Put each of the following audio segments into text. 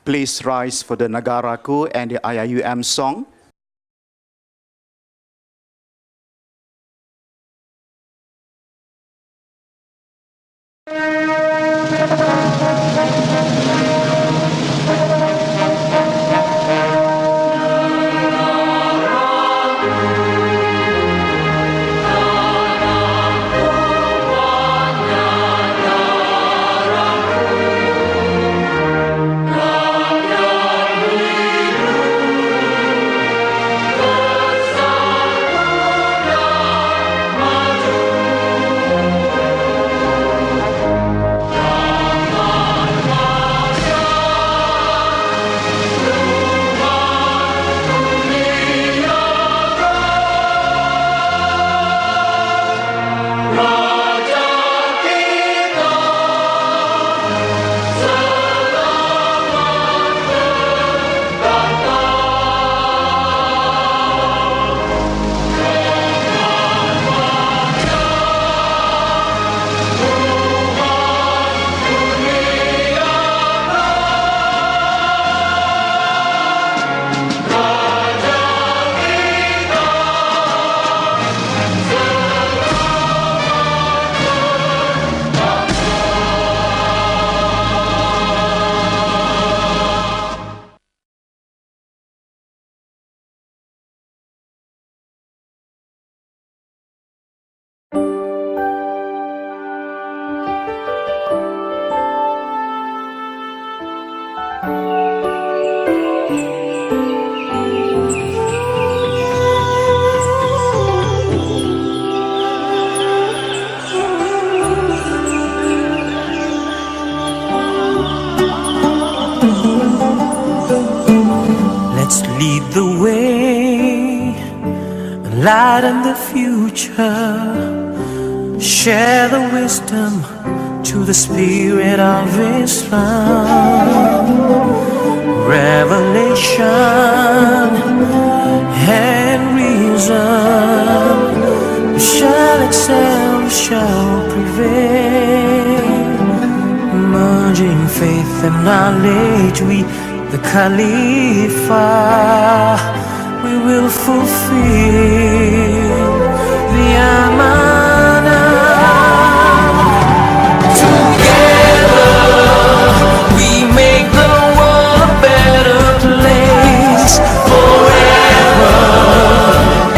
Please rise for the Negaraku and the IIIUM song. Lead the way, enlighten the future, share the wisdom to the spirit of Islam. Revelation and reason, we shall excel, we shall prevail. Merging faith and knowledge, we the Khalifa, we will fulfill the amanah. Together we make the world a better place. Forever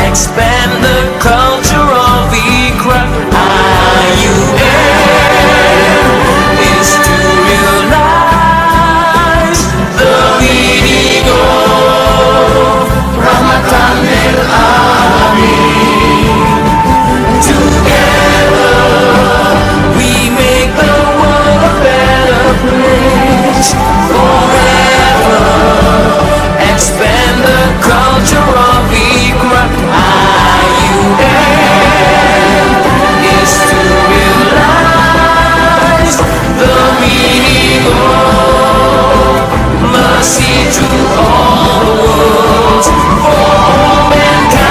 expand the culture of Iqra. IIUM is to realize the meaning of Rahmat. Together we make the world a better place. Forever expand the culture of Iqra. IIUM is to realize the meaning of mercy to all the worlds, for all mankind.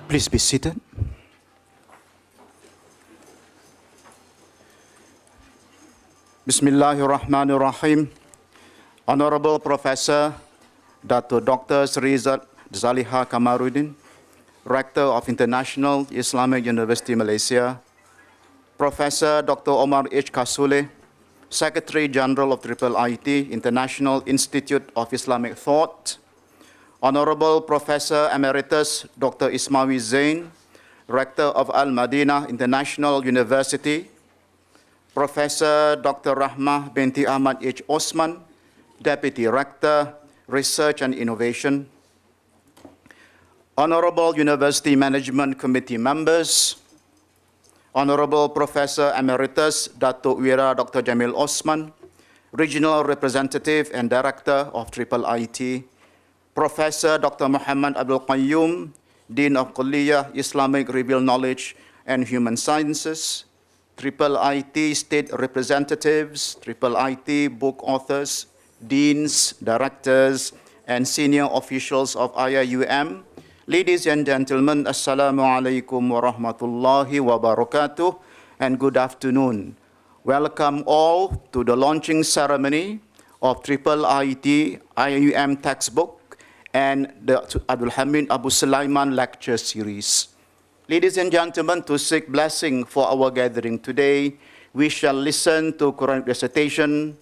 Please be seated. Bismillahirrahmanirrahim. Honorable Professor Dr. Sri Zaliha Kamarudin, Rector of International Islamic University Malaysia, Professor Dr. Omar H. Kasule, Secretary General of IIIT International Institute of Islamic Thought, Honorable Professor Emeritus Dr. Ismawi Zain, Rector of Al-Madinah International University, Professor Dr. Rahmah binti Ahmad H. Osman, Deputy Rector, Research and Innovation, Honorable University Management Committee members, Honorable Professor Emeritus Datuk Wira Dr. Jamil Osman, Regional Representative and Director of IIIT, Professor Dr. Muhammad Abdul Qayyum, Dean of Kulliyah Islamic Revealed Knowledge and Human Sciences, IIIT State Representatives, IIIT Book Authors, Deans, Directors, and Senior Officials of IIUM, Ladies and gentlemen, Assalamu alaikum warahmatullahi wabarakatuh, and good afternoon. Welcome all to the launching ceremony of IIIT-IIUM textbook and the Hamid Abusulayman lecture series. Ladies and gentlemen, to seek blessing for our gathering today, we shall listen to Quranic recitation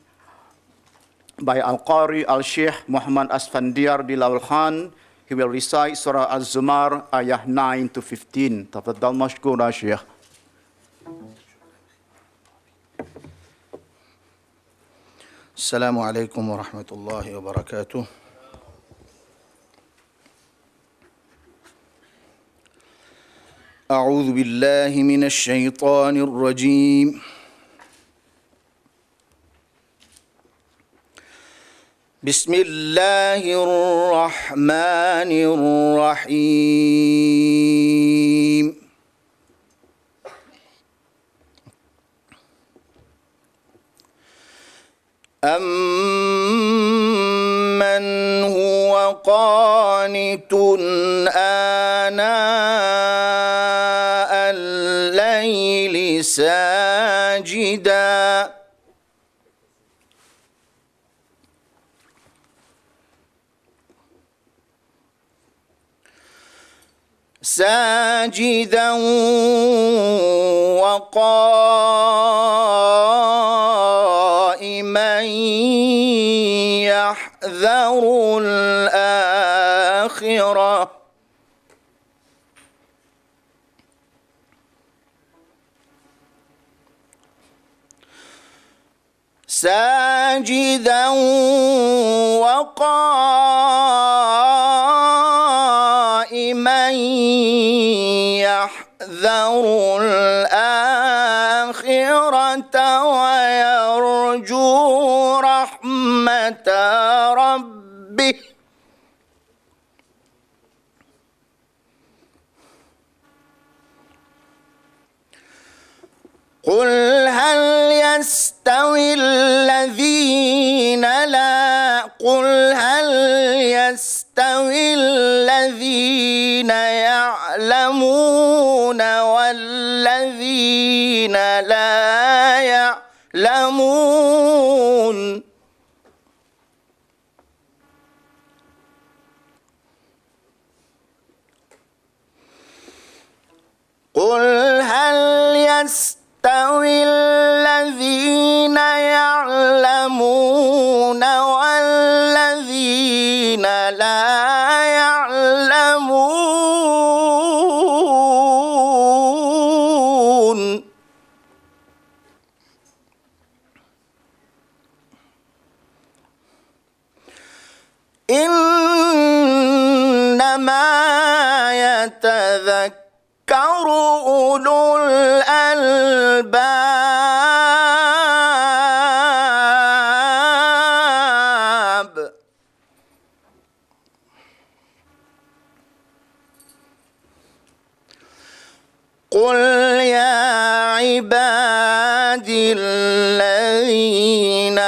by Al-Qari Al-Sheikh Muhammad Asfandiar Dilawal Khan. He will recite Surah Az-Zumar, ayah 9 to 15. Tafaddal mashkura, Sheikh. السلام عليكم ورحمة الله وبركاته. أعوذ بالله من الشيطان الرجيم. بسم الله الرحمن الرحيم. أَمَّنْ هُوَ قَانِتٌ آنَاءَ اللَّيْلِ ساجدا وقائما يحذر الآخرة ساجدا وقائما يحذر الآخرة ويرجو رحمة ربه قل هل يستوي الذين يعلمون والذين لا يعلمون قل هل يستوي الذين يعلمون والذين لا يعلمون إنما يتذكر أولو الألباب قل يا عبادي الذين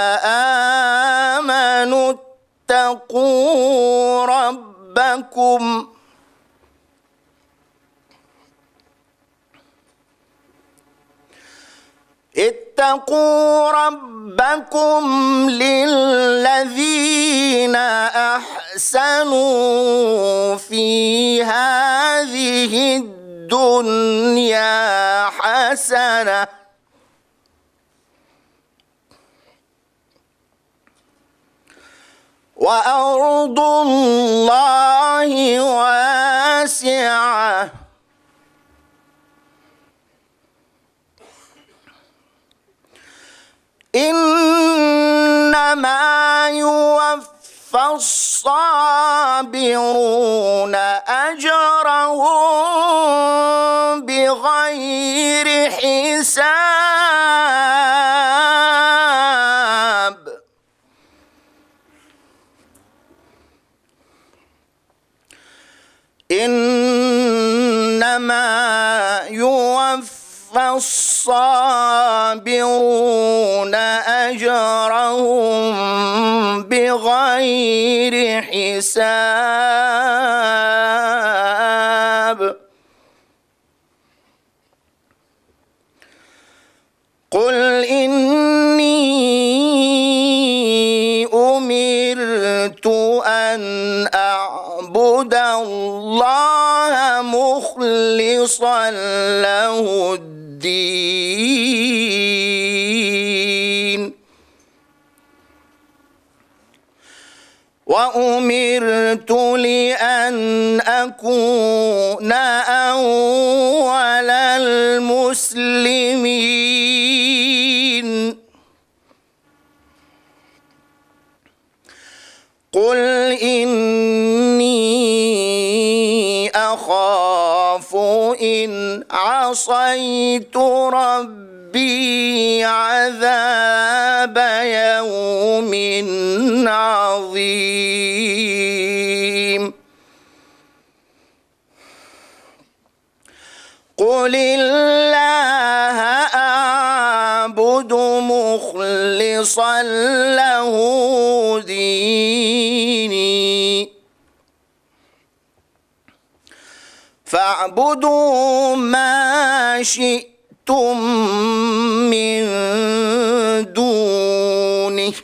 آمنوا اتقوا ربكم للذين أحسنوا في هذه الدنيا حسنة وأرض الله واسعة إنما يوفى الصابرون أجرهم بغير حساب إنما يوفى الصابرون أجرهم بغير حساب له الدين وأمرت لأن أكون أول المسلمين قل إني أخاف إن عصيت ربي عذاب يوم عظيم قل الله أعبد مخلصا له ديني فاعبدوا ما شئتم من دونه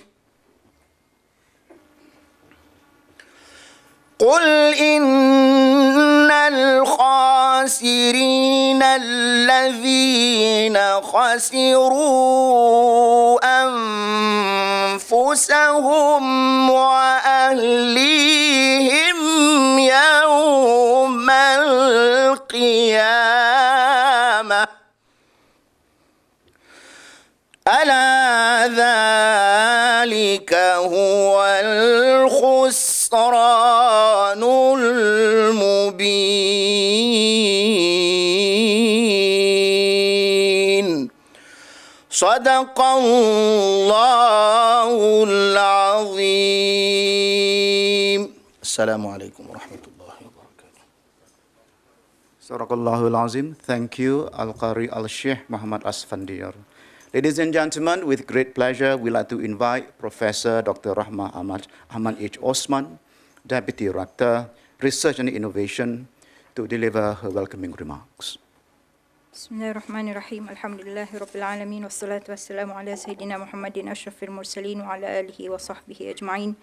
قل إن الخاسرين الذين خسروا أنفسهم وأهليهم يوم القيامة ألا ذلك هو الخسران المبين صدق الله العظيم السلام عليكم ورحمة الله وبركاته. Sadaqallahul Azim. Thank you, Al-Qari Al-Sheikh Muhammad Asfandiar. Ladies and gentlemen, with great pleasure, we'd like to invite Professor Dr. Rahmat Ahmad H. Osman, Deputy Rector, Research and Innovation, to deliver her welcoming remarks. Bismillahirrahmanirrahim. Alhamdulillahi Rabbil Alamin. Wassalatu wassalamu ala Sayyidina Muhammadin ashrafil mursalin wa ala alihi wa sahbihi ajma'in.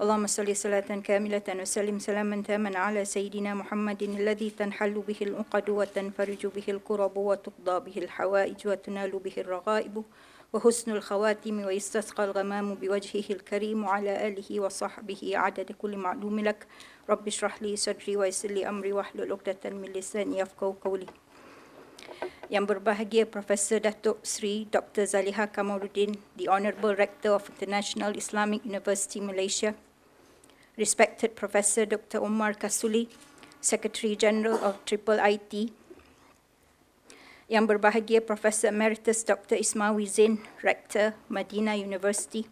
اللهم صل صلاة كاملة وسلم سلاما تاما على سيدنا محمد الذي تنحل به العقد وتنفرج به الكرب وتقضى به الحوائج وتنال به الرغائب وحسن الخواتم ويستسقى الغمام بوجهه الكريم وعلى آله وصحبه عدد كل معلوم لك رب اشرح لي صدري ويسر لي أمري واحلل عقدة من لساني يفقهوا قولي. Yang berbahagia Profesor Datuk Sri Dr. Zaliha Kamaluddin, the Honourable Rector of International Islamic University Malaysia, respected Professor Dr. Omar Kasuli, Secretary General of IIIT, Yang berbahagia Professor Emeritus Dr. Ismawi Zain, Rector, Madinah University,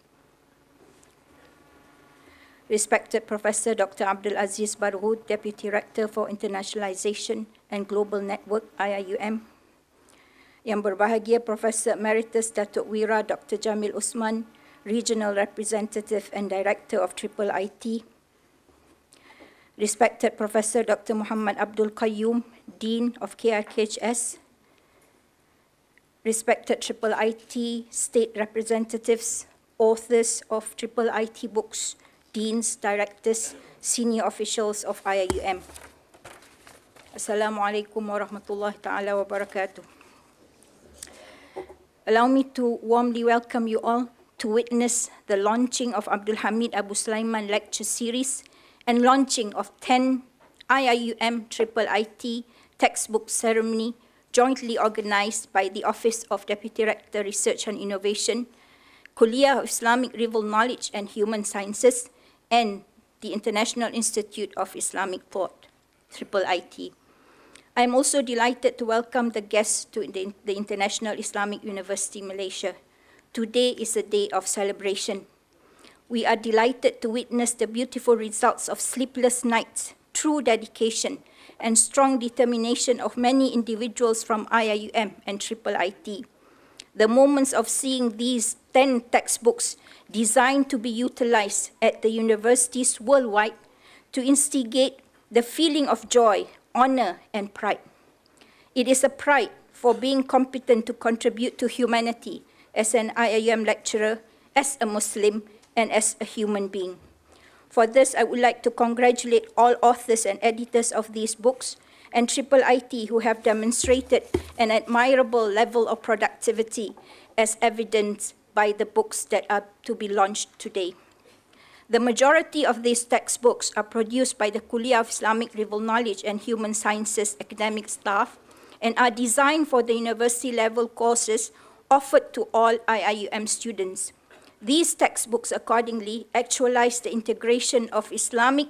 respected Professor Dr. Abdul Aziz Barhoud, Deputy Rector for Internationalization and Global Network, IIUM, Yang berbahagia Professor Emeritus Datuk Wira Dr. Jamil Usman, Regional Representative and Director of IIIT, respected Professor Dr. Muhammad Abdul Qayyum, Dean of KRKHS, respected IIIT State Representatives, authors of IIIT books, Deans, Directors, Senior Officials of IIUM. Assalamualaikum warahmatullahi ta'ala wabarakatuh. Allow me to warmly welcome you all to witness the launching of Abdul Hamid Abusulayman lecture series and launching of 10 IIUM IIIT textbook ceremony jointly organized by the Office of Deputy Rector Research and Innovation, Kuliah of Islamic Rival Knowledge and Human Sciences, and the International Institute of Islamic Thought, IIIT. I am also delighted to welcome the guests to the International Islamic University Malaysia. Today is a day of celebration. We are delighted to witness the beautiful results of sleepless nights, true dedication, and strong determination of many individuals from IIUM and IIIT. The moments of seeing these 10 textbooks designed to be utilized at the universities worldwide to instigate the feeling of joy, honor, and pride. It is a pride for being competent to contribute to humanity as an IIUM lecturer, as a Muslim, and as a human being. For this, I would like to congratulate all authors and editors of these books and IIIT who have demonstrated an admirable level of productivity as evidenced by the books that are to be launched today. The majority of these textbooks are produced by the Kuliah of Islamic Rival Knowledge and Human Sciences academic staff and are designed for the university-level courses offered to all IIUM students. These textbooks accordingly actualize the integration of Islamic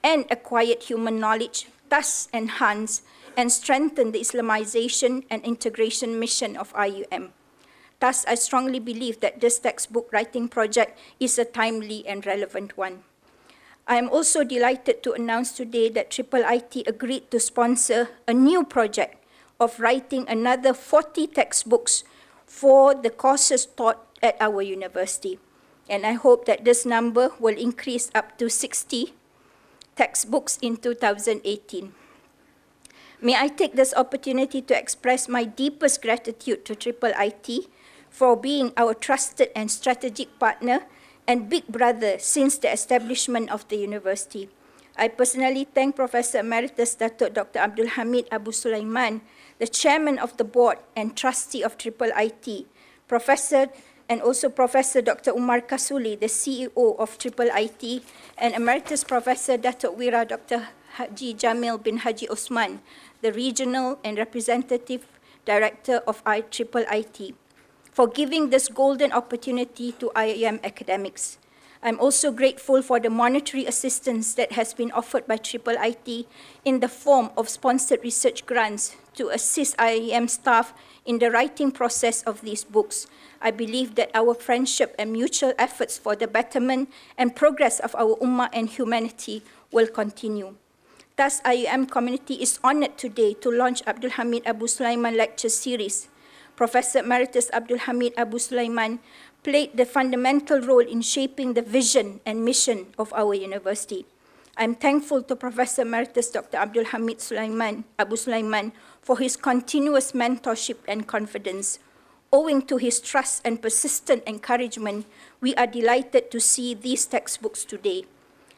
and acquired human knowledge, thus enhance and strengthen the Islamization and integration mission of IUM. Thus, I strongly believe that this textbook writing project is a timely and relevant one. I am also delighted to announce today that IIIT agreed to sponsor a new project of writing another 40 textbooks for the courses taught at our university. And I hope that this number will increase up to 60 textbooks in 2018. May I take this opportunity to express my deepest gratitude to IIIT for being our trusted and strategic partner and big brother since the establishment of the university. I personally thank Professor Emeritus Dr. Abdul Hamid Abusulayman, the chairman of the board and trustee of IIIT, Professor Dr. Umar Kasuli, the CEO of IIIT, and Emeritus Professor Datuk Wira Dr. Haji Jamil bin Haji Osman, the regional and representative director of IIIT, for giving this golden opportunity to IIM academics. I'm also grateful for the monetary assistance that has been offered by IIIT in the form of sponsored research grants to assist IIM staff in the writing process of these books. I believe that our friendship and mutual efforts for the betterment and progress of our Ummah and humanity will continue. Thus, IIM community is honored today to launch Abdul Hamid Abusulayman Lecture Series. Professor Emeritus Abdul Hamid Abusulayman played the fundamental role in shaping the vision and mission of our university. I'm thankful to Professor Emeritus Dr. Abdul Hamid Abusulayman for his continuous mentorship and confidence. Owing to his trust and persistent encouragement, we are delighted to see these textbooks today.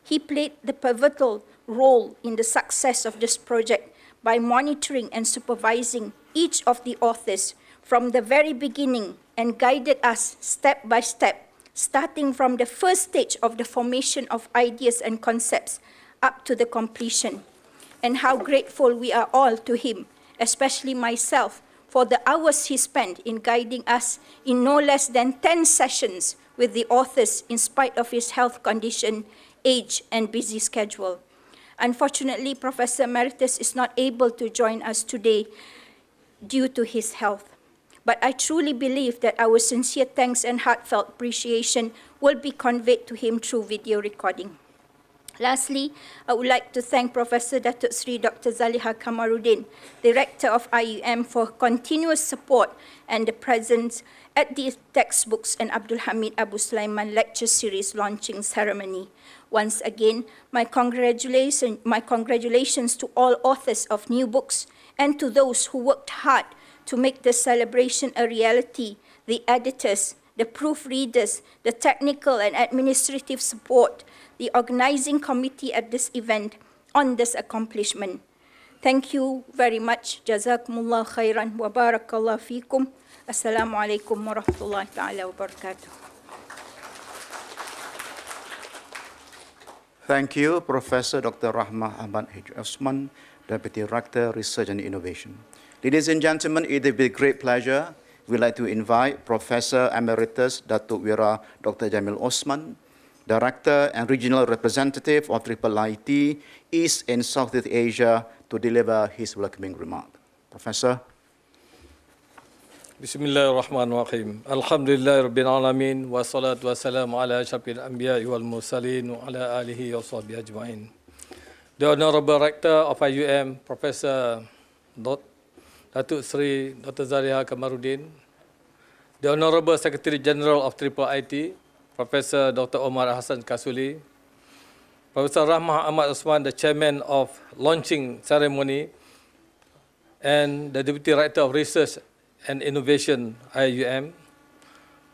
He played the pivotal role in the success of this project by monitoring and supervising each of the authors from the very beginning and guided us step by step, starting from the first stage of the formation of ideas and concepts up to the completion. And how grateful we are all to him, especially myself, for the hours he spent in guiding us in no less than 10 sessions with the authors in spite of his health condition, age, and busy schedule. Unfortunately, Professor Emeritus is not able to join us today due to his health. But I truly believe that our sincere thanks and heartfelt appreciation will be conveyed to him through video recording. Lastly, I would like to thank Professor Datuk Sri Dr. Zaliha Kamaruddin, Director of IUM, for continuous support and the presence at the textbooks and Abdul Hamid Abusulayman Lecture Series launching ceremony. Once again, my congratulations to all authors of new books and to those who worked hard to make this celebration a reality, the editors, the proofreaders, the technical and administrative support, the organizing committee at this event on this accomplishment. Thank you very much. Jazakumullah khairan wa barakallah fikum. Assalamu alaikum wa rahmatullahi ta'ala wa barakatuh. Thank you, Professor Dr. Rahmat Ahmad H. Osman, Deputy Rector, Research and Innovation. Ladies and gentlemen, it is with great pleasure we'd like to invite Professor Emeritus Datuk Wira Dr. Jamil Osman, Director and Regional Representative of IIIT East and Southeast Asia, to deliver his welcoming remark. Professor. Bismillahirrahmanirrahim. Alhamdulillahirabbil alamin wa salatu wassalamu ala asyrafil anbiya'i wal mursalin wa ala alihi wa sahbihi ajma'in. The Honorable Rector of IUM, Professor Datuk Sri Dr. Zaliha Kamaruddin, the Honorable Secretary General of IIIT, Professor Dr. Omar Hassan Kasuli, Professor Rahmat Ahmad Osman, the Chairman of Launching Ceremony, and the Deputy Director of Research and Innovation, IIUM,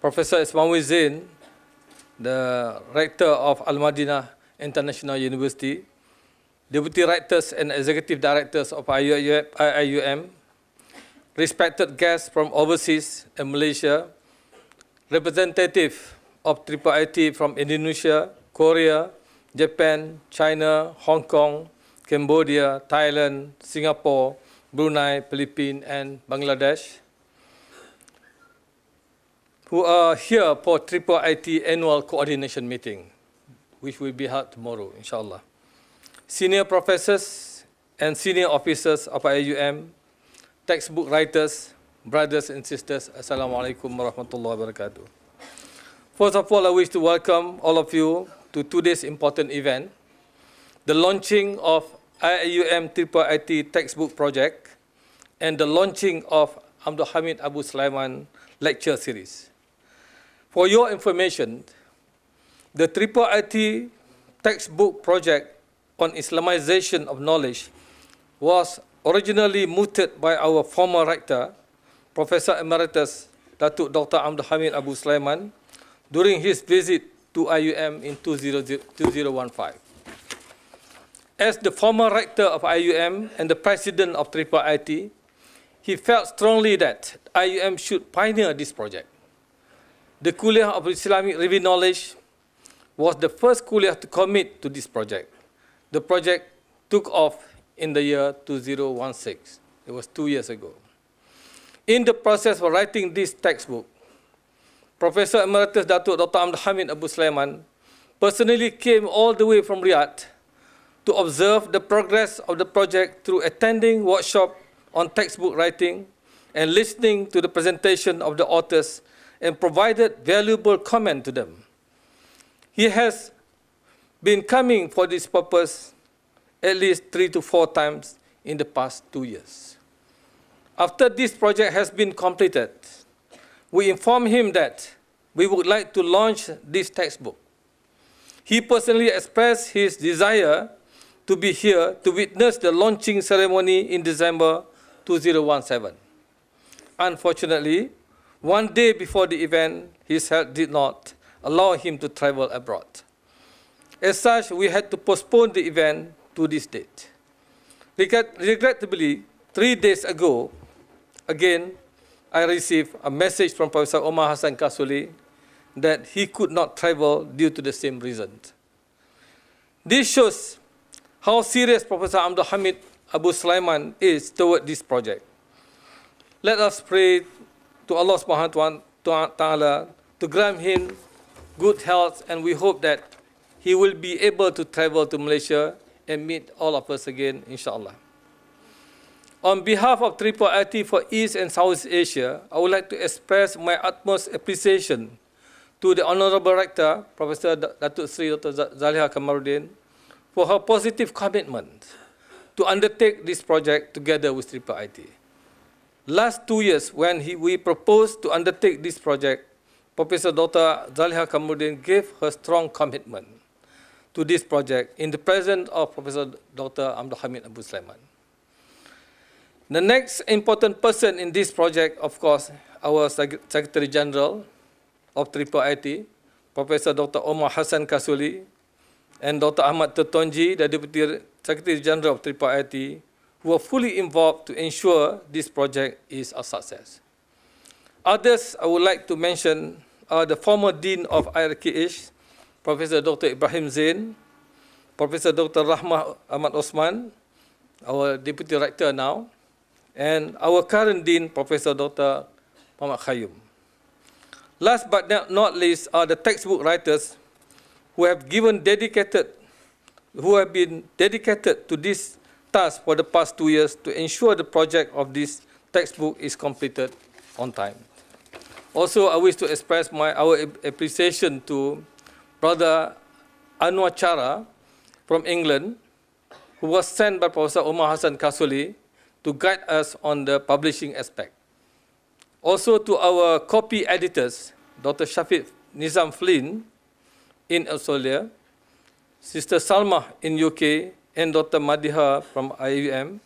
Professor Ismail Zain, the Rector of Al-Madinah International University, Deputy Writers and Executive Directors of IIUM, respected guests from overseas and Malaysia, representative of IIIT from Indonesia, Korea, Japan, China, Hong Kong, Cambodia, Thailand, Singapore, Brunei, Philippines, and Bangladesh, who are here for IIIT annual coordination meeting, which will be held tomorrow, inshallah. Senior professors and senior officers of IIUM, textbook writers, brothers and sisters, Assalamu alaikum warahmatullahi wabarakatuh. First of all, I wish to welcome all of you to today's important event, the launching of IIUM IIIT textbook project and the launching of Abdul Hamid Abusulayman lecture series. For your information, the IIIT textbook project on Islamization of knowledge was originally mooted by our former rector, Professor Emeritus Datuk Dr. Abdul Hamid Abusulayman, during his visit to IIUM in 2015. As the former rector of IIUM and the president of IIIT, he felt strongly that IIUM should pioneer this project. The Kuliah of Islamic Revealed Knowledge was the first kuliah to commit to this project. The project took off in the year 2016. It was 2 years ago. In the process of writing this textbook, Professor Emeritus Datuk Dr. Abdul Hamid Abusulayman personally came all the way from Riyadh to observe the progress of the project through attending workshops on textbook writing and listening to the presentation of the authors and provided valuable comment to them. He has been coming for this purpose at least 3 to 4 times in the past 2 years. After this project has been completed, we informed him that we would like to launch this textbook. He personally expressed his desire to be here to witness the launching ceremony in December 2017. Unfortunately, one day before the event, his health did not allow him to travel abroad. As such, we had to postpone the event to this date. Regrettably, 3 days ago, again, I received a message from Professor Omar Hassan Kasuli that he could not travel due to the same reason. This shows how serious Professor Abdul Hamid Abusulayman is toward this project. Let us pray to Allah subhanahu wa ta'ala to grant him good health, and we hope that he will be able to travel to Malaysia and meet all of us again, inshallah. On behalf of IIIT for East and Southeast Asia, I would like to express my utmost appreciation to the Honorable Rector, Professor Datuk Sri Dr. Zaliha Kamaruddin, for her positive commitment to undertake this project together with IIIT. Last 2 years, when we proposed to undertake this project, Professor Dr. Zaliha Kamaruddin gave her strong commitment to this project in the presence of Professor Dr. Abdul Hamid Abusulayman. The next important person in this project, of course, our Secretary General of IIIT, Professor Dr. Omar Hassan Kasuli, and Dr. Ahmad Tetonji, the Deputy Secretary General of IIIT, who are fully involved to ensure this project is a success. Others I would like to mention are the former Dean of IIIT, Professor Dr. Ibrahim Zain, Professor Dr. Rahmat Ahmad Osman, our Deputy Rector now, and our current Dean, Professor Dr. Muhammad Khayyum. Last but not least are the textbook writers who have been dedicated to this task for the past 2 years to ensure the project of this textbook is completed on time. Also, I wish to express our appreciation to Brother Anwar Chara from England, who was sent by Professor Omar Hassan Kasuli to guide us on the publishing aspect. Also to our copy editors, Dr. Shafiq Nizam Flynn in Australia, Sister Salma in UK, and Dr. Madiha from IIUM,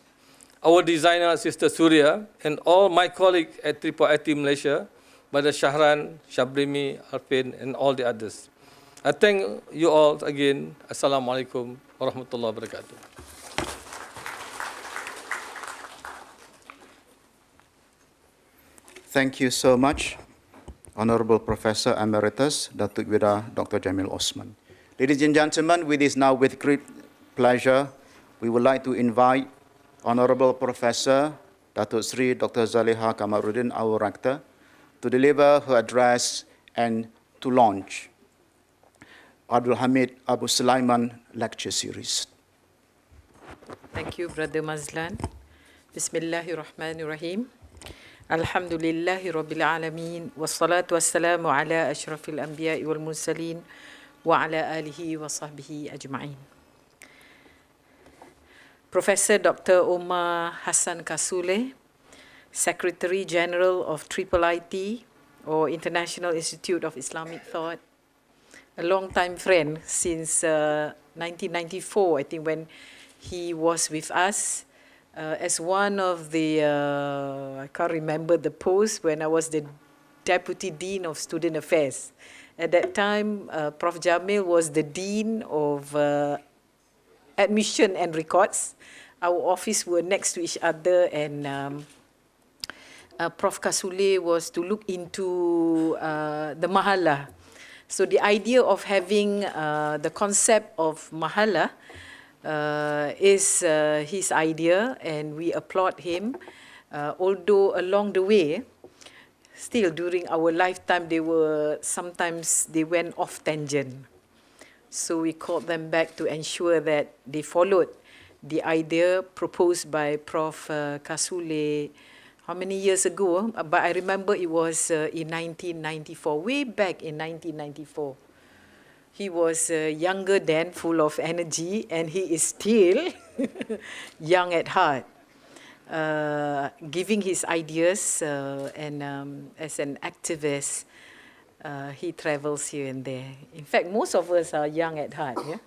our designer, Sister Surya, and all my colleagues at IIIT Malaysia, Brother Shahran, Shabrimi, Arfin, and all the others. I thank you all again. Assalamu alaikum warahmatullahi wabarakatuh. Thank you so much, Honorable Professor Emeritus Datuk Wira Dr. Jamil Osman. Ladies and gentlemen, with great pleasure, we would like to invite Honorable Professor Datuk Sri Dr. Zaliha Kamaruddin, our Rector, to deliver her address and to launch Abdul Hamid Abusulayman Lecture Series. Thank you, Brother Mazlan. Bismillahirrahmanirrahim. Alhamdulillahi Rabbil Alameen. Wassalatu wassalamu ala ashrafil anbiya'i wal mursalin wa ala alihi wa sahbihi ajma'in. Professor Dr. Omar Hassan Kasule, Secretary General of IIIT, or International Institute of Islamic Thought, a long-time friend since 1994, I think, when he was with us as one of the, I can't remember the post, when I was the Deputy Dean of Student Affairs. At that time, Prof. Jamil was the Dean of Admission and Records. Our office were next to each other, and Prof. Kasule was to look into the mahala. So the idea of having the concept of mahala is his idea, and we applaud him. Although along the way, still during our lifetime, sometimes they went off tangent. So we called them back to ensure that they followed the idea proposed by Prof. Kasule, how many years ago? But I remember it was in 1994, way back in 1994. He was younger then, full of energy, and he is still young at heart, giving his ideas, and as an activist, he travels here and there. In fact, most of us are young at heart, yeah?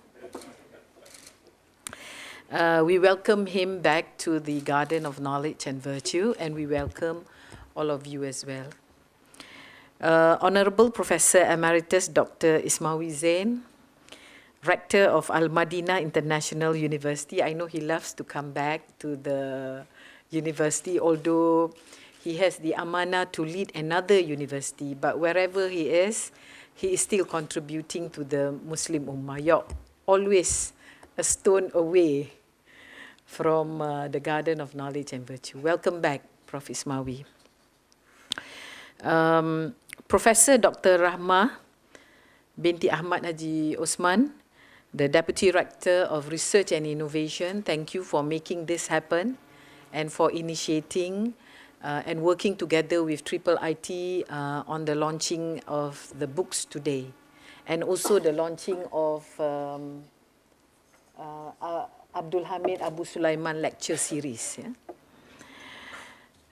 We welcome him back to the Garden of Knowledge and Virtue, and we welcome all of you as well. Honorable Professor Emeritus Dr. Ismawi Zain, Rector of Al-Madinah International University. I know he loves to come back to the university, although he has the amanah to lead another university, but wherever he is still contributing to the Muslim Ummah. You're always a stone away from the Garden of Knowledge and Virtue. Welcome back, Prof. Ismawi. Professor Dr. Rahmat binti Ahmad Haji Osman, the Deputy Rector of Research and Innovation, thank you for making this happen and for initiating and working together with IIIT on the launching of the books today, and also the launching of Abdul Hamid Abusulayman Lecture Series. Yeah?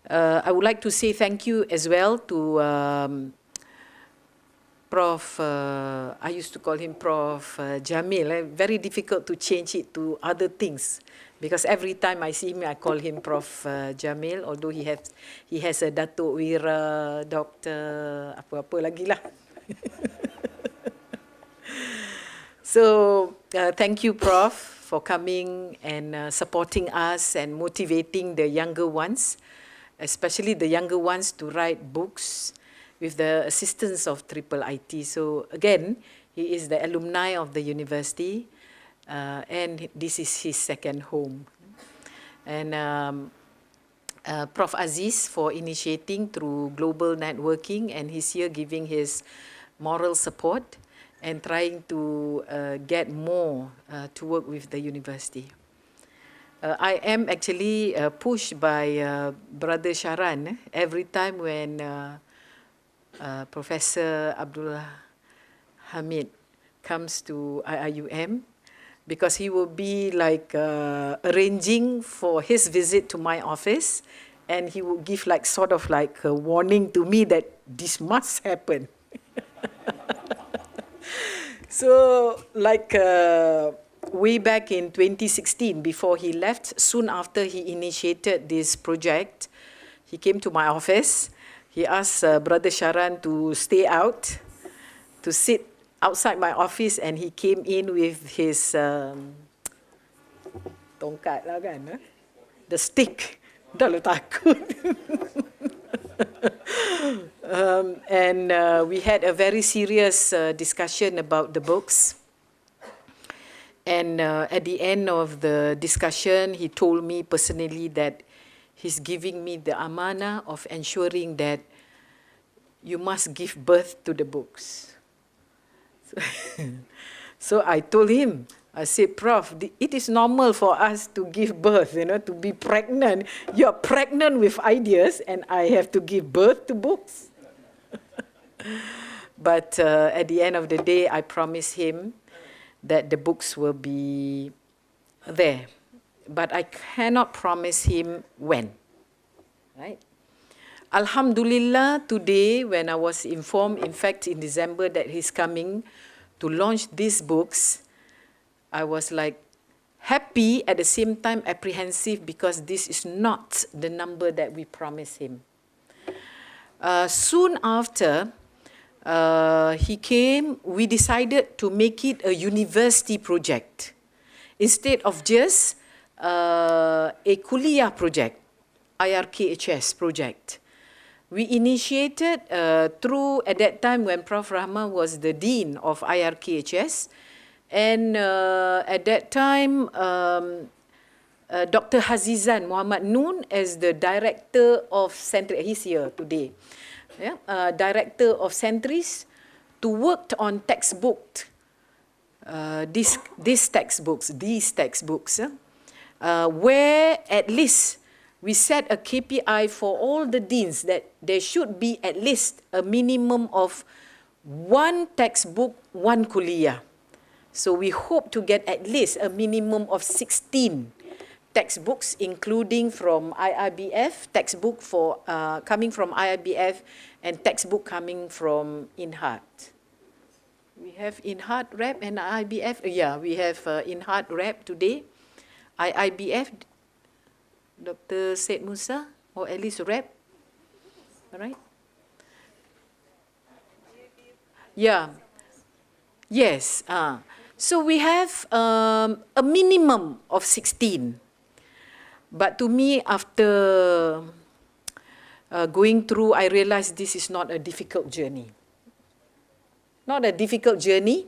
I would like to say thank you as well to Prof. I used to call him Prof. Jamil. Very difficult to change it to other things, because every time I see him, I call him Prof. Jamil, although he has a Datuk Wira, Doctor, apa-apa lagi lah. So, thank you, Prof, for coming and supporting us and motivating the younger ones, especially the younger ones, to write books with the assistance of IIIT. So again, he is the alumni of the university, and this is his second home. And Prof. Aziz for initiating through global networking, and he's here giving his moral support and trying to get more to work with the university. I am actually pushed by Brother Sharan every time when Professor Abdul Hamid comes to IIUM, because he will be like arranging for his visit to my office, and he will give like sort of like a warning to me that this must happen. So like way back in 2016, before he left, soon after he initiated this project, he came to my office. He asked Brother Sharan to stay out, to sit outside my office, and he came in with his tongkat lah kan, the stick. Dah lah takut. And we had a very serious discussion about the books. And at the end of the discussion, he told me personally that he's giving me the amanah of ensuring that you must give birth to the books. So I told him, I said, Prof, it is normal for us to give birth, to be pregnant. You're pregnant with ideas and I have to give birth to books. But at the end of the day, I promised him that the books will be there. But I cannot promise him when, right? Alhamdulillah, today when I was informed, in fact in December, that he's coming to launch these books, I was like happy at the same time apprehensive because this is not the number that we promised him. Soon after he came, we decided to make it a university project instead of just a kuliah project, IRKHS project. We initiated through, at that time when Prof. Rahmat was the Dean of IRKHS, and at that time, Dr. Hazizan Muhammad Noon as the Director of Century, he's here today, Director of Centuries, to work on textbook, these textbooks, where at least we set a KPI for all the deans that there should be at least a minimum of 1 textbook, 1 kuliah. So we hope to get at least a minimum of 16 textbooks, including from IIBF, textbook for coming from IIBF, and textbook coming from INHAT. We have INHAT rep and IIBF. Yeah, we have INHAT rep today. IIBF, Dr. Said Musa, or at least rep, all right? Yeah, yes. So we have a minimum of 16. But to me, after going through, I realized this is not a difficult journey. Not a difficult journey.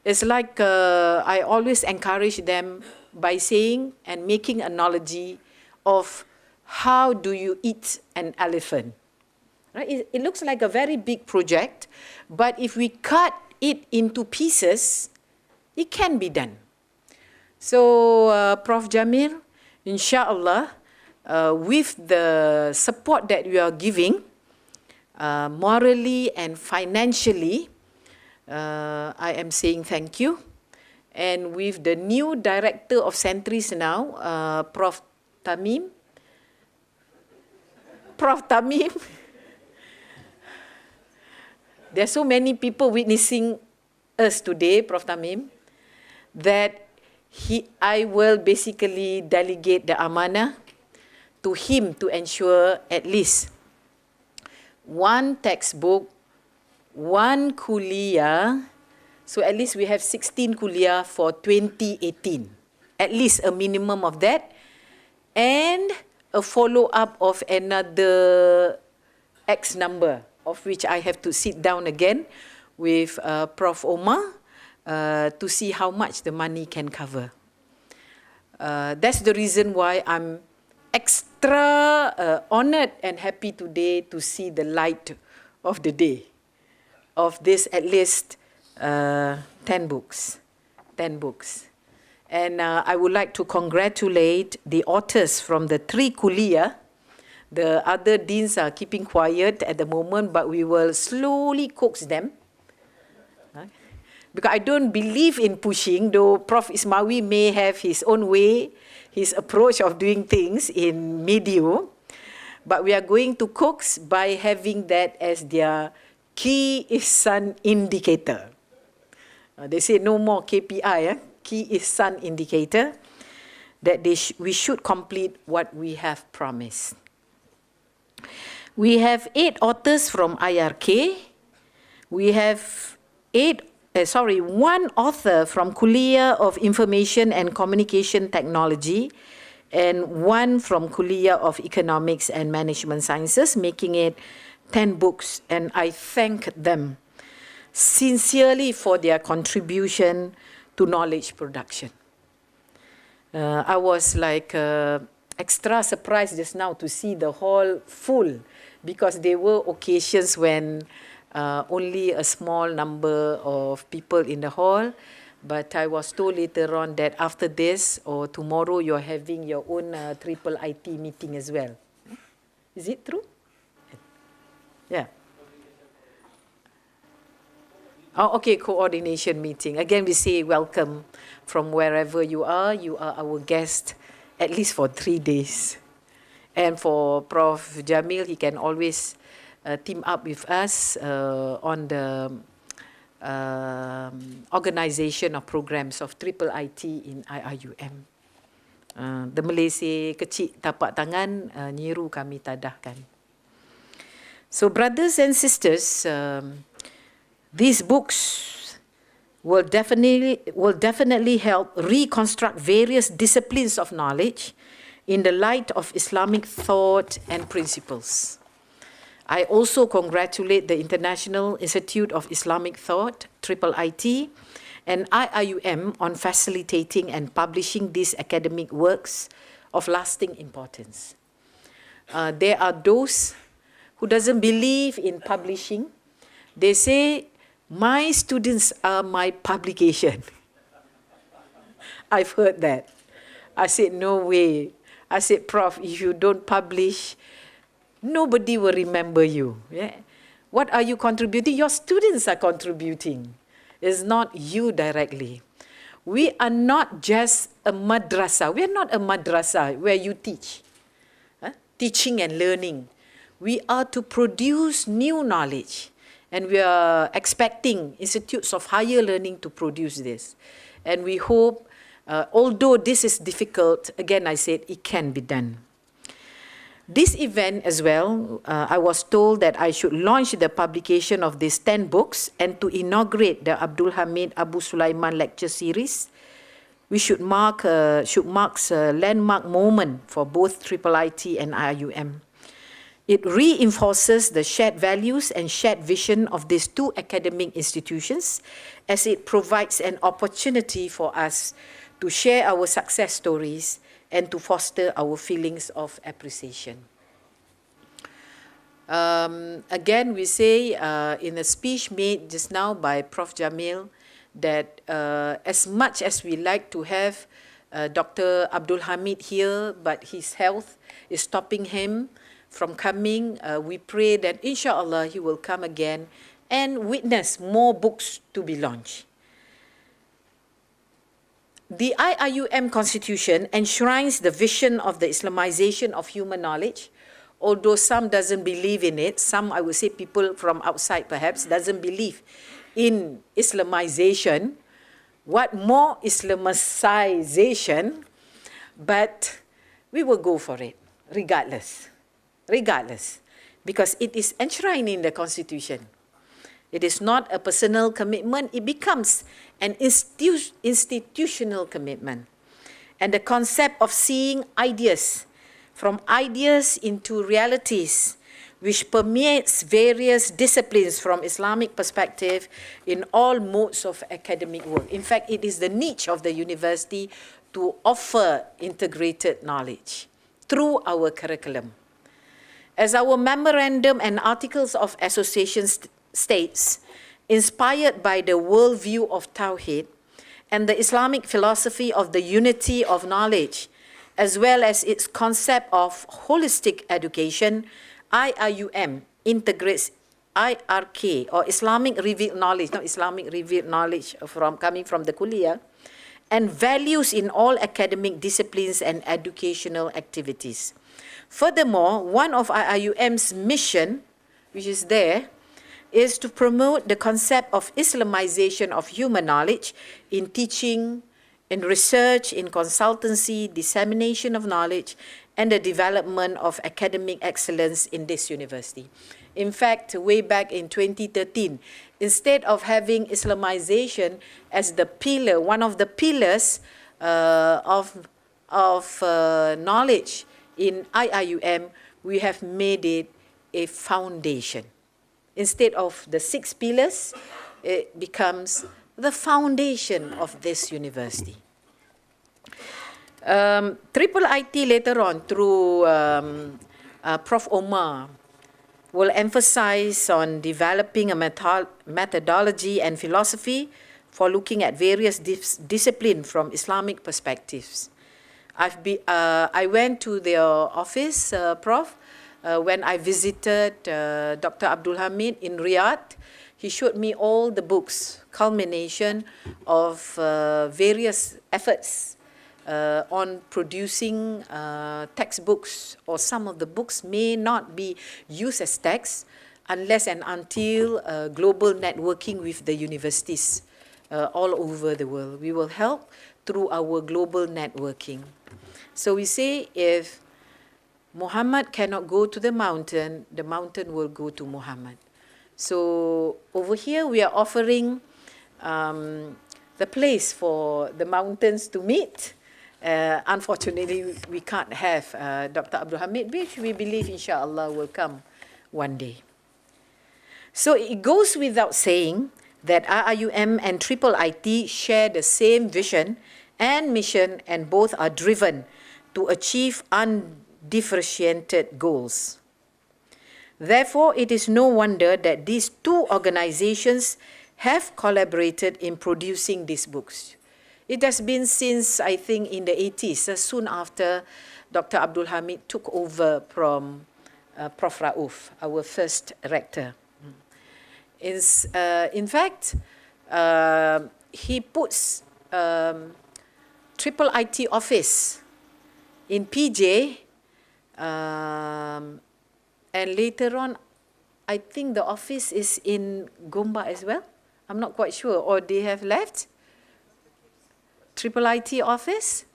It's like I always encourage them by saying and making analogy of how do you eat an elephant. Right? It looks like a very big project, but if we cut it into pieces, it can be done. So, Prof. Jamil, inshallah, with the support that you are giving, morally and financially, I am saying thank you. And with the new Director of Centuries now, Prof. Tamim, there are so many people witnessing us today, Prof. Tamim, that I will basically delegate the amanah to him to ensure at least 1 textbook, 1 kuliah, so at least we have 16 kuliah for 2018. At least a minimum of that, and a follow-up of another X number, of which I have to sit down again with Prof. Omar to see how much the money can cover. That's the reason why I'm extra honored and happy today to see the light of the day of this at least 10 books. 10 books. And I would like to congratulate the authors from the 3 kuliah. The other deans are keeping quiet at the moment, but we will slowly coax them. Because I don't believe in pushing, though Prof. Ismawi may have his own way, his approach of doing things in media. But we are going to coax by having that as their key ihsan indicator. They say no more KPI, key ihsan indicator, that we should complete what we have promised. We have 8 authors from IRK. We have 1 author from Kuliah of Information and Communication Technology, and 1 from Kuliah of Economics and Management Sciences, making it 10 books, and I thank them sincerely for their contribution to knowledge production. I was like extra surprised just now to see the hall full, because there were occasions when only a small number of people in the hall. But I was told later on that after this or tomorrow you're having your own IIIT meeting as well. Is it true? Yeah. Oh, okay, coordination meeting. Again, we say welcome from wherever you are. You are our guest at least for 3 days. And for Prof. Jamil, he can always team up with us on the organisation of programs of IIIT in IIUM. The Malaysia kecil tapak tangan, nyiru kami tadahkan. So brothers and sisters, these books will definitely help reconstruct various disciplines of knowledge in the light of Islamic thought and principles. I also congratulate the International Institute of Islamic Thought, IIIT, and IIUM on facilitating and publishing these academic works of lasting importance. There are those who doesn't believe in publishing. They say, my students are my publication. I've heard that. I said, no way. I said, Prof, if you don't publish, nobody will remember you. Yeah? What are you contributing? Your students are contributing. It's not you directly. We are not just a madrasah. We are not a madrasah where you teach. Teaching and learning. We are to produce new knowledge. And we are expecting institutes of higher learning to produce this. And we hope, although this is difficult, again I said, it can be done. This event as well, I was told that I should launch the publication of these 10 books and to inaugurate the Abdul Hamid Abusulayman lecture series. We should mark a landmark moment for both IIIT and IIUM. It reinforces the shared values and shared vision of these two academic institutions, as it provides an opportunity for us to share our success stories and to foster our feelings of appreciation. Again, we say in a speech made just now by Prof. Jamil that as much as we like to have Dr. Abdul Hamid here, but his health is stopping him from coming, we pray that inshallah he will come again and witness more books to be launched. The IIUM Constitution enshrines the vision of the Islamization of human knowledge, although some doesn't believe in it. Some, I would say, people from outside perhaps doesn't believe in Islamization. What more Islamization? But we will go for it, regardless, because it is enshrined in the Constitution. It is not a personal commitment, it becomes an institutional commitment. And the concept of seeing ideas, from ideas into realities, which permeates various disciplines from Islamic perspective in all modes of academic work. In fact, it is the niche of the university to offer integrated knowledge through our curriculum. As our memorandum and articles of association states, inspired by the worldview of Tawhid and the Islamic philosophy of the unity of knowledge, as well as its concept of holistic education, IIUM integrates IRK, or Islamic revealed knowledge, not Islamic revealed knowledge coming from the Kuliah, and values in all academic disciplines and educational activities. Furthermore, one of IIUM's mission, which is there, is to promote the concept of Islamization of human knowledge in teaching, in research, in consultancy, dissemination of knowledge, and the development of academic excellence in this university. In fact, way back in 2013, instead of having Islamization as the pillar, one of the pillars of knowledge in IIUM, we have made it a foundation. Instead of the 6 pillars, it becomes the foundation of this university. IIIT later on, through Prof. Omar, will emphasize on developing a methodology and philosophy for looking at various disciplines from Islamic perspectives. I went to their office, Prof, when I visited Dr. Abdul Hamid in Riyadh. He showed me all the books, culmination of various efforts on producing textbooks, or some of the books may not be used as texts unless and until global networking with the universities all over the world. We will help through our global networking. So we say if Muhammad cannot go to the mountain will go to Muhammad. So over here we are offering the place for the mountains to meet. Unfortunately, we can't have Dr. Abdul Hamid, which we believe, inshallah, will come one day. So it goes without saying that IIUM and IIIT share the same vision and mission, and both are driven to achieve undifferentiated goals. Therefore, it is no wonder that these two organizations have collaborated in producing these books. It has been since, I think, in the 80s, soon after Dr. Abdul Hamid took over from Prof. Rauf, our first rector. In fact, he puts IIIT office in PJ, and later on, I think the office is in Gombak as well. I'm not quite sure, or they have left IIIT office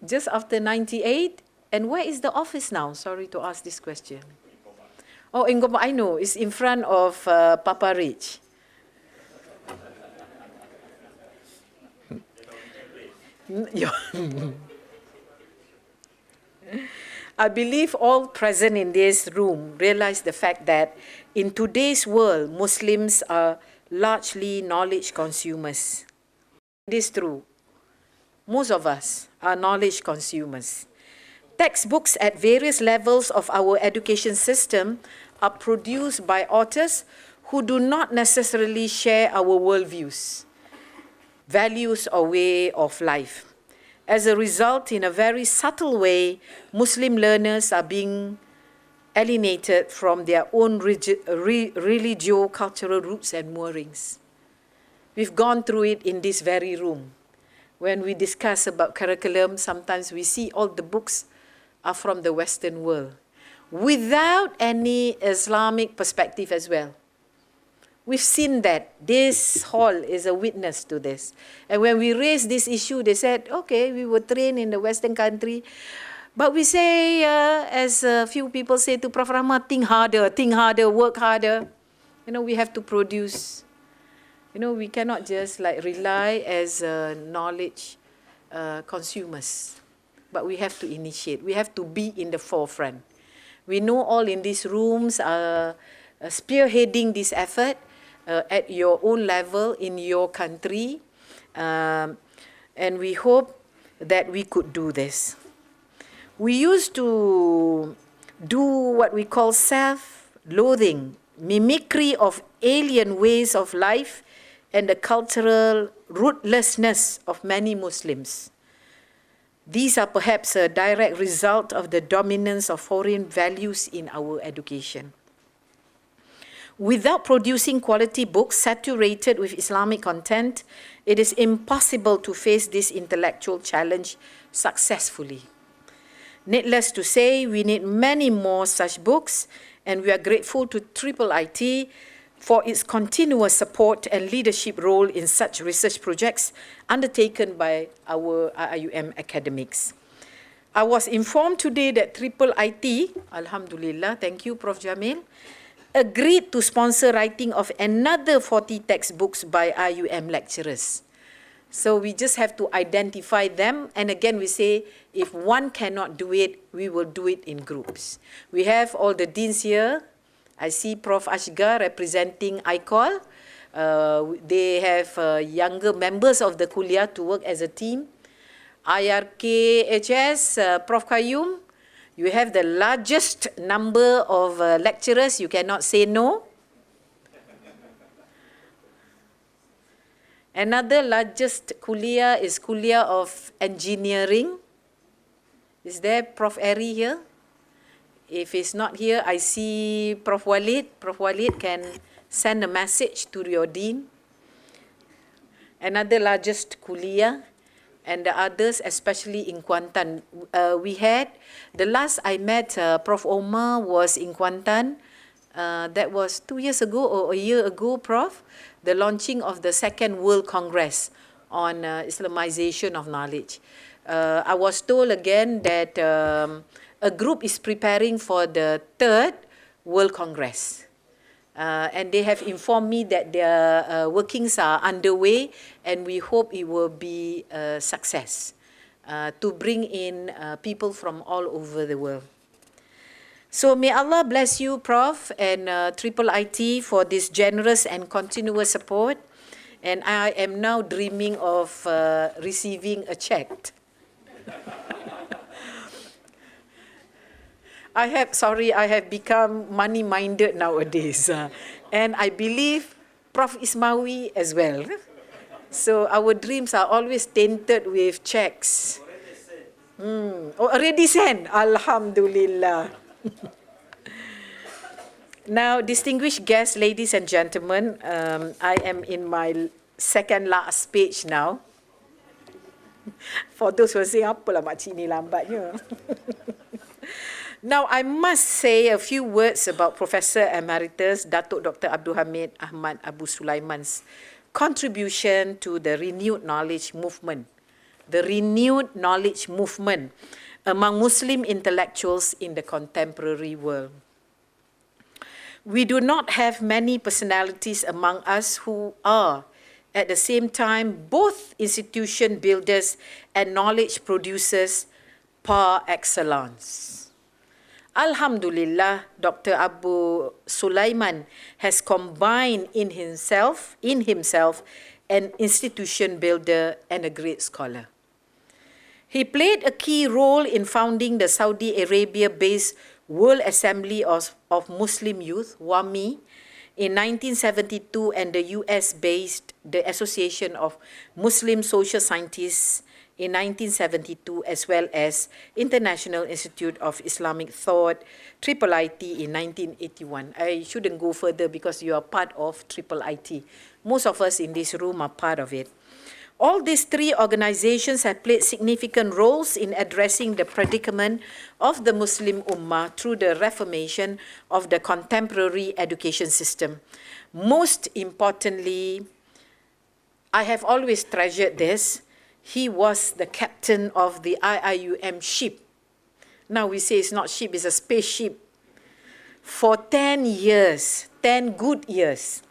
just after 98. And where is the office now? Sorry to ask this question. Oh, in Gombak, I know. It's in front of Papa Rich. I believe all present in this room realize the fact that in today's world, Muslims are largely knowledge consumers. It is true. Most of us are knowledge consumers. Textbooks at various levels of our education system are produced by authors who do not necessarily share our worldviews, values, or way of life. As a result, in a very subtle way, Muslim learners are being alienated from their own religio-cultural roots and moorings. We've gone through it in this very room. When we discuss about curriculum, sometimes we see all the books are from the Western world, without any Islamic perspective as well. We've seen that. This hall is a witness to this. And when we raised this issue, they said, okay, we were trained in the Western country. But we say, as a few people say to Prof. Rahmat, think harder, work harder. You know, we have to produce. You know, we cannot just like rely as knowledge consumers. But we have to initiate. We have to be in the forefront. We know all in these rooms are spearheading this effort at your own level in your country. And we hope that we could do this. We used to do what we call self-loathing, mimicry of alien ways of life and the cultural rootlessness of many Muslims. These are perhaps a direct result of the dominance of foreign values in our education. Without producing quality books saturated with Islamic content, it is impossible to face this intellectual challenge successfully. Needless to say, we need many more such books, and we are grateful to IIIT for its continuous support and leadership role in such research projects undertaken by our IIUM academics. I was informed today that IIIT, Alhamdulillah, thank you, Prof. Jamil, agreed to sponsor writing of another 40 textbooks by IIUM lecturers. So we just have to identify them. And again, we say, if one cannot do it, we will do it in groups. We have all the deans here. I see Prof. Ashgar representing ICOL. They have younger members of the kuliah to work as a team. IRKHS, Prof. Qayyum, you have the largest number of lecturers. You cannot say no. Another largest kuliah is kuliah of engineering. Is there Prof. Eri here? If he's not here, I see Prof. Walid. Prof. Walid can send a message to your dean. Another largest kuliah, and the others, especially in Kuantan. We had, the last I met Prof. Omar was in Kuantan. That was 2 years ago or a year ago, Prof. The launching of the Second World Congress on Islamization of knowledge. I was told again that a group is preparing for the Third World Congress. And they have informed me that their workings are underway, and we hope it will be a success to bring in people from all over the world. So may Allah bless you, Prof. and IIIT for this generous and continuous support. And I am now dreaming of receiving a check. I have become money-minded nowadays. And I believe Prof. Ismawi as well. So our dreams are always tainted with checks. Already sent. Alhamdulillah. Now, distinguished guests, ladies and gentlemen, I am in my second last page now. For those who are saying, apalah makcik ni lambatnya. Now, I must say a few words about Professor Emeritus Datuk Dr. Abdul Hamid Ahmad Abusulayman's contribution to the renewed knowledge movement. The renewed knowledge movement among Muslim intellectuals in the contemporary world. We do not have many personalities among us who are, at the same time, both institution builders and knowledge producers par excellence. Alhamdulillah, Dr. Abusulayman has combined in himself an institution builder and a great scholar. He played a key role in founding the Saudi Arabia-based World Assembly of Muslim Youth, WAMI, in 1972, and the US-based the Association of Muslim Social Scientists in 1972, as well as International Institute of Islamic Thought, IIIT, in 1981. I shouldn't go further because you are part of IIIT. Most of us in this room are part of it. All these three organizations have played significant roles in addressing the predicament of the Muslim Ummah through the reformation of the contemporary education system. Most importantly, I have always treasured this, he was the captain of the IIUM ship. Now we say it's not ship, it's a spaceship. For 10 years, 10 good years,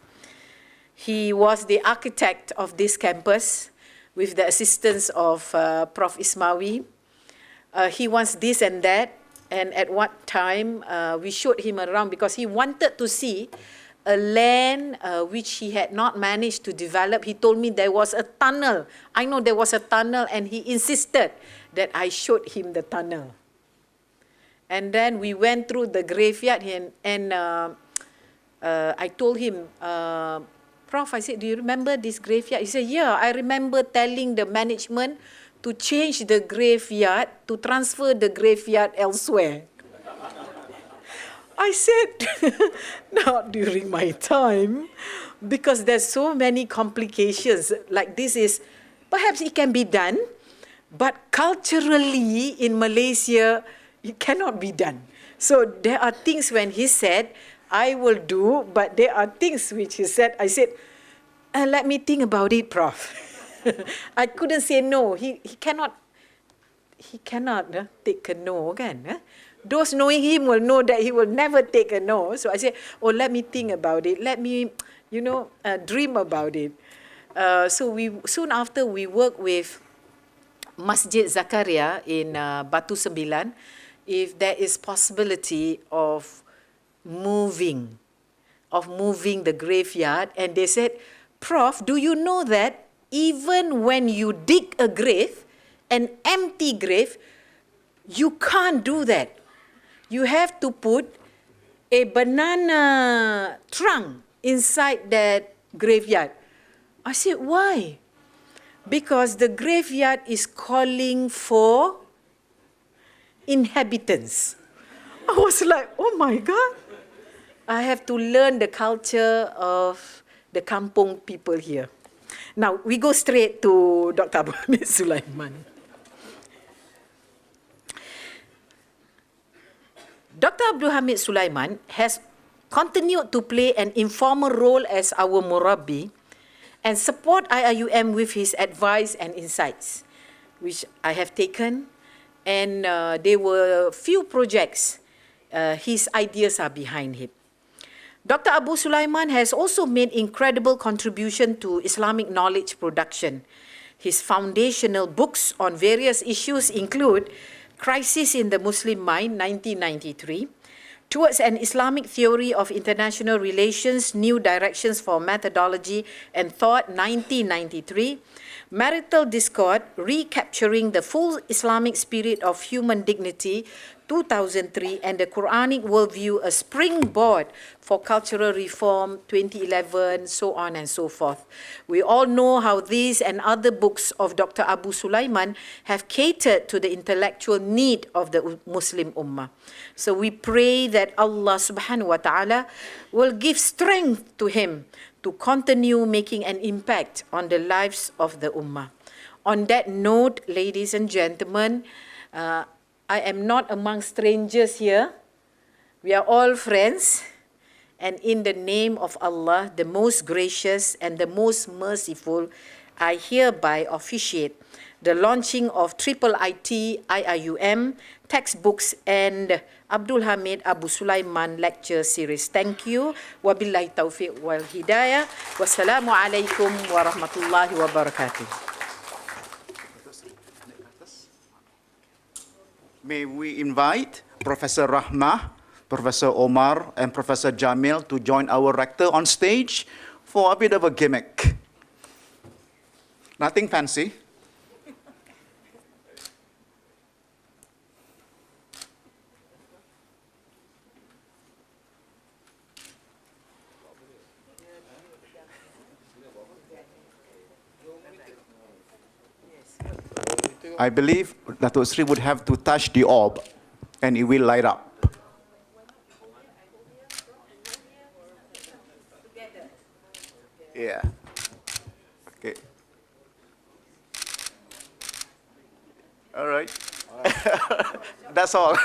he was the architect of this campus with the assistance of Prof. Ismawi. He wants this and that, and at what time we showed him around because he wanted to see a land which he had not managed to develop. He told me there was a tunnel. I know there was a tunnel, and he insisted that I showed him the tunnel. And then we went through the graveyard, and I told him, Prof, I said, do you remember this graveyard? He said, yeah, I remember telling the management to change the graveyard, to transfer the graveyard elsewhere. I said, not during my time, because there's so many complications. Like this is, perhaps it can be done, but culturally in Malaysia, it cannot be done. So there are things when he said, I will do, but there are things which he said, I said, let me think about it, Prof. I couldn't say no. He cannot take a no, kan? Those knowing him will know that he will never take a no. So I said, oh, let me think about it. Let me, dream about it. So soon after we worked with Masjid Zakaria in Batu Sembilan, if there is possibility of moving the graveyard, and they said, Prof, do you know that even when you dig a grave, an empty grave, you can't do that. You have to put a banana trunk inside that graveyard. I said, why? Because the graveyard is calling for inhabitants. I was like, oh my God. I have to learn the culture of the kampung people here. Now, we go straight to Dr. Abusulayman. Dr. Abdul Hamid Sulaiman has continued to play an informal role as our Murabbi and support IIUM with his advice and insights, which I have taken, and there were few projects his ideas are behind him. Dr. Abusulayman has also made incredible contribution to Islamic knowledge production. His foundational books on various issues include Crisis in the Muslim Mind, 1993, Towards an Islamic Theory of International Relations, New Directions for Methodology and Thought, 1993, Marital Discord, Recapturing the Full Islamic Spirit of Human Dignity, 2003, and the Quranic Worldview, A Springboard for Cultural Reform, 2011, so on and so forth. We all know how these and other books of Dr. Abusulayman have catered to the intellectual need of the Muslim Ummah. So we pray that Allah subhanahu wa ta'ala will give strength to him to continue making an impact on the lives of the Ummah. On that note, ladies and gentlemen, I am not among strangers here. We are all friends. And in the name of Allah, the most gracious and the most merciful, I hereby officiate the launching of IIIT-IIUM textbooks and Abdul Hamid Abusulayman lecture series. Thank you. Wabillahi taufiq wal hidayah. Wassalamu alaikum warahmatullahi wabarakatuh. May we invite Professor Rahmat, Professor Omar, and Professor Jamil to join our rector on stage for a bit of a gimmick. Nothing fancy. I believe Datuk Sri would have to touch the orb and it will light up. Yeah. Okay. All right. That's all.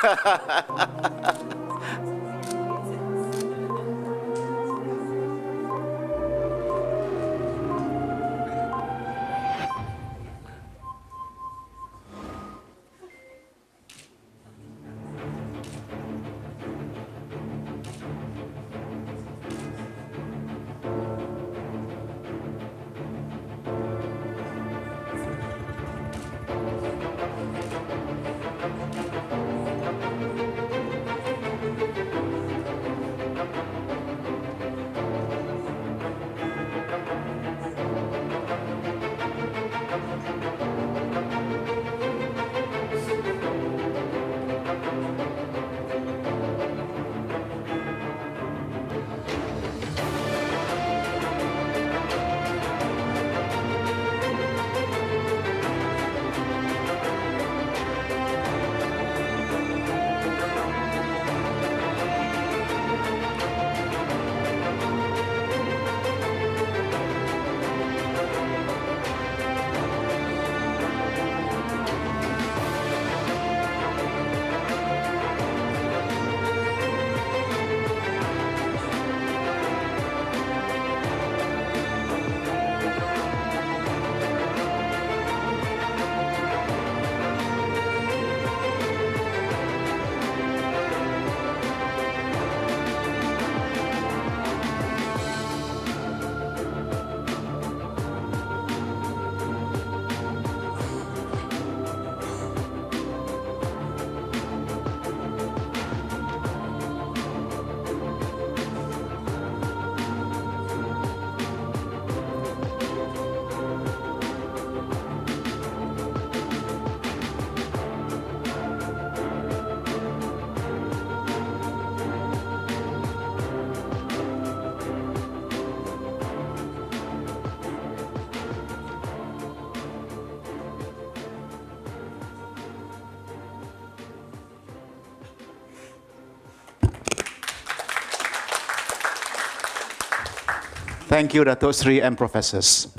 Thank you, Datuk Sri and professors.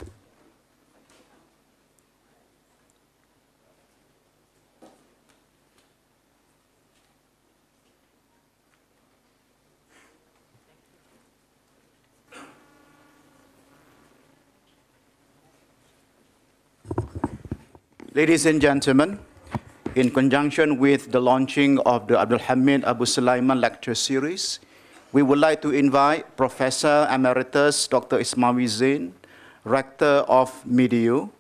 Ladies and gentlemen, in conjunction with the launching of the Abdul Hamid Abusulayman lecture series, we would like to invite Professor Emeritus Dr. Ismail Zain, Rector of MEDU,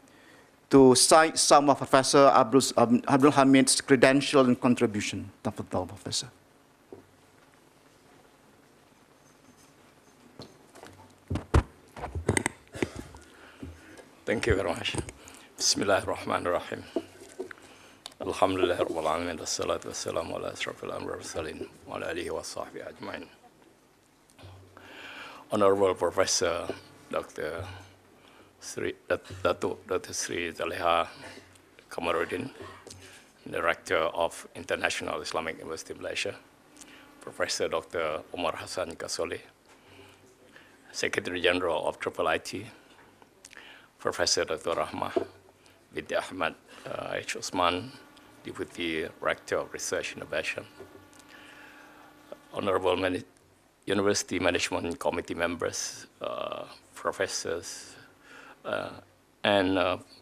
to cite some of Professor Abdul Hamid's credentials and contribution. Tafadhal, Professor. Thank you very much. Bismillahirrahmanirrahim. Alhamdulillah Rabbil Alamin. Wassalatu wassalamu ala ashrafil anbiya'i wal mursalin wa ala alihi wa sahbihi ajma'in. Honorable Professor Dr. Dr. Sri Zaleha Kamarudin, Director of International Islamic University Malaysia, Professor Dr. Omar Hassan Kasole, Secretary General of IIIT, Professor Dr. Rahmat binti Ahmad H. Osman, Deputy Rector of Research Innovation, Honorable University Management Committee members, professors, and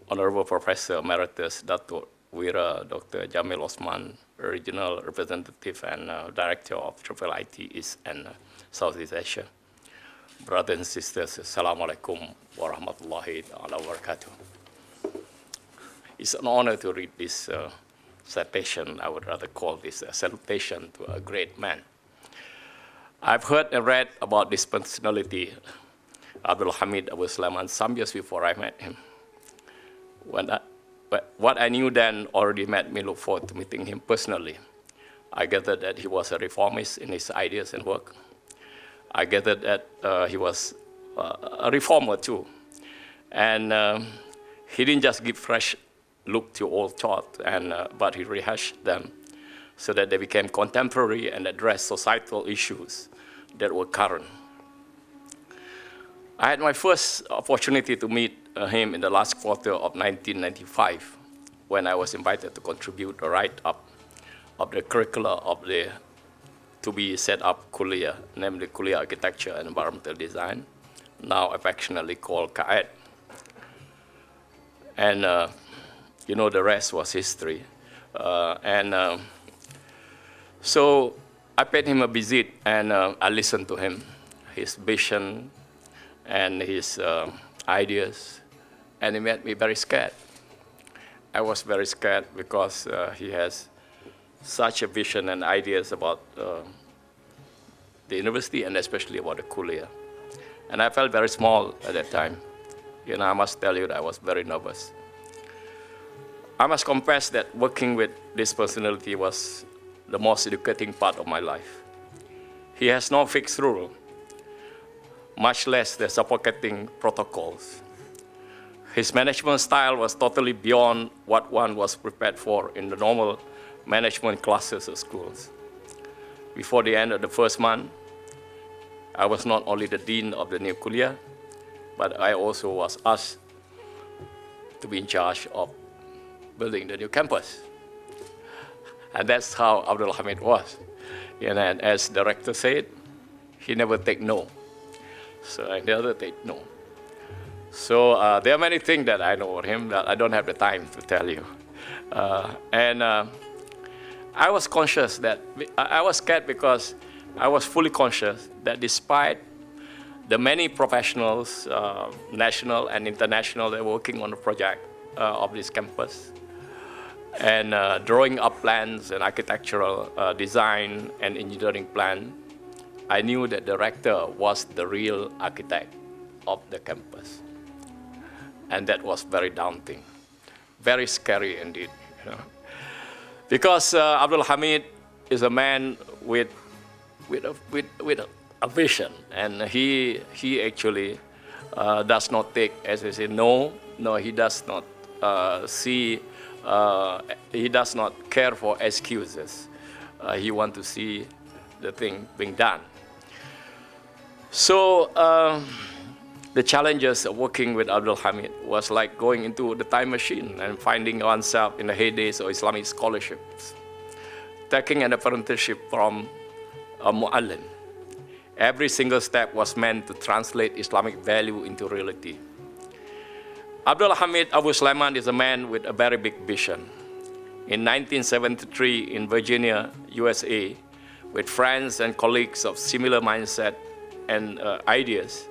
Honorable Professor Emeritus Dato' Wira Dr. Jamil Osman, Regional Representative and Director of IIIT East and Southeast Asia. Brothers and sisters, Assalamu alaikum wa rahmatullahi wa barakatuh. It's an honor to read this citation. I would rather call this a salutation to a great man. I've heard and read about this personality, Abdul Hamid Abusulayman, some years before I met him. But what I knew then already made me look forward to meeting him personally. I gathered that he was a reformist in his ideas and work. I gathered that he was a reformer too. And he didn't just give fresh look to old thought, but he rehashed them so that they became contemporary and addressed societal issues that were current. I had my first opportunity to meet him in the last quarter of 1995 when I was invited to contribute a write-up of the curricula of the to be set up Kuliah, namely Kuliah Architecture and Environmental Design, now affectionately called Rakyat. And you know, the rest was history. So I paid him a visit and I listened to him, his vision and his ideas, and it made me very scared. I was very scared because he has such a vision and ideas about the university and especially about the Kuliah. And I felt very small at that time. You know, I must tell you that I was very nervous. I must confess that working with this personality was the most educating part of my life. He has no fixed rule, much less the suffocating protocols. His management style was totally beyond what one was prepared for in the normal management classes of schools. Before the end of the first month, I was not only the dean of the new Kuliah, but I also was asked to be in charge of building the new campus. And that's how Abdul Hamid was. You know, and as the rector said, he never take no. So I never take no. So there are many things that I know about him that I don't have the time to tell you. I was conscious that, I was scared because I was fully conscious that despite the many professionals, national and international, that were working on the project of this campus, and drawing up plans and architectural design and engineering plan, I knew that the rector was the real architect of the campus. And that was very daunting, very scary indeed. You know? Because Abdul Hamid is a man with a vision, and he actually does not take, as I say, no, he does not he does not care for excuses. He wants to see the thing being done. So the challenges of working with Abdul Hamid was like going into the time machine and finding oneself in the heydays of Islamic scholarships, taking an apprenticeship from a mu'allim. Every single step was meant to translate Islamic value into reality. Abdul Hamid Abusulayman is a man with a very big vision. In 1973 in Virginia, USA, with friends and colleagues of similar mindset and ideas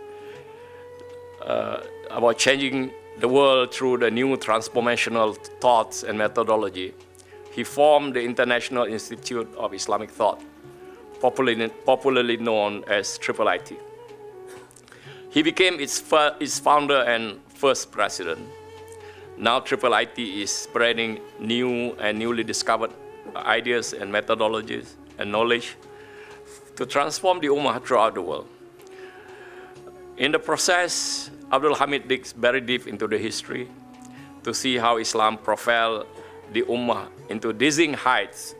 about changing the world through the new transformational thoughts and methodology, he formed the International Institute of Islamic Thought, popularly known as IIIT. He became its founder and first president. Now IIIT is spreading new and newly discovered ideas and methodologies and knowledge to transform the Ummah throughout the world. In the process, Abdul Hamid digs very deep into the history to see how Islam propelled the Ummah into dizzying heights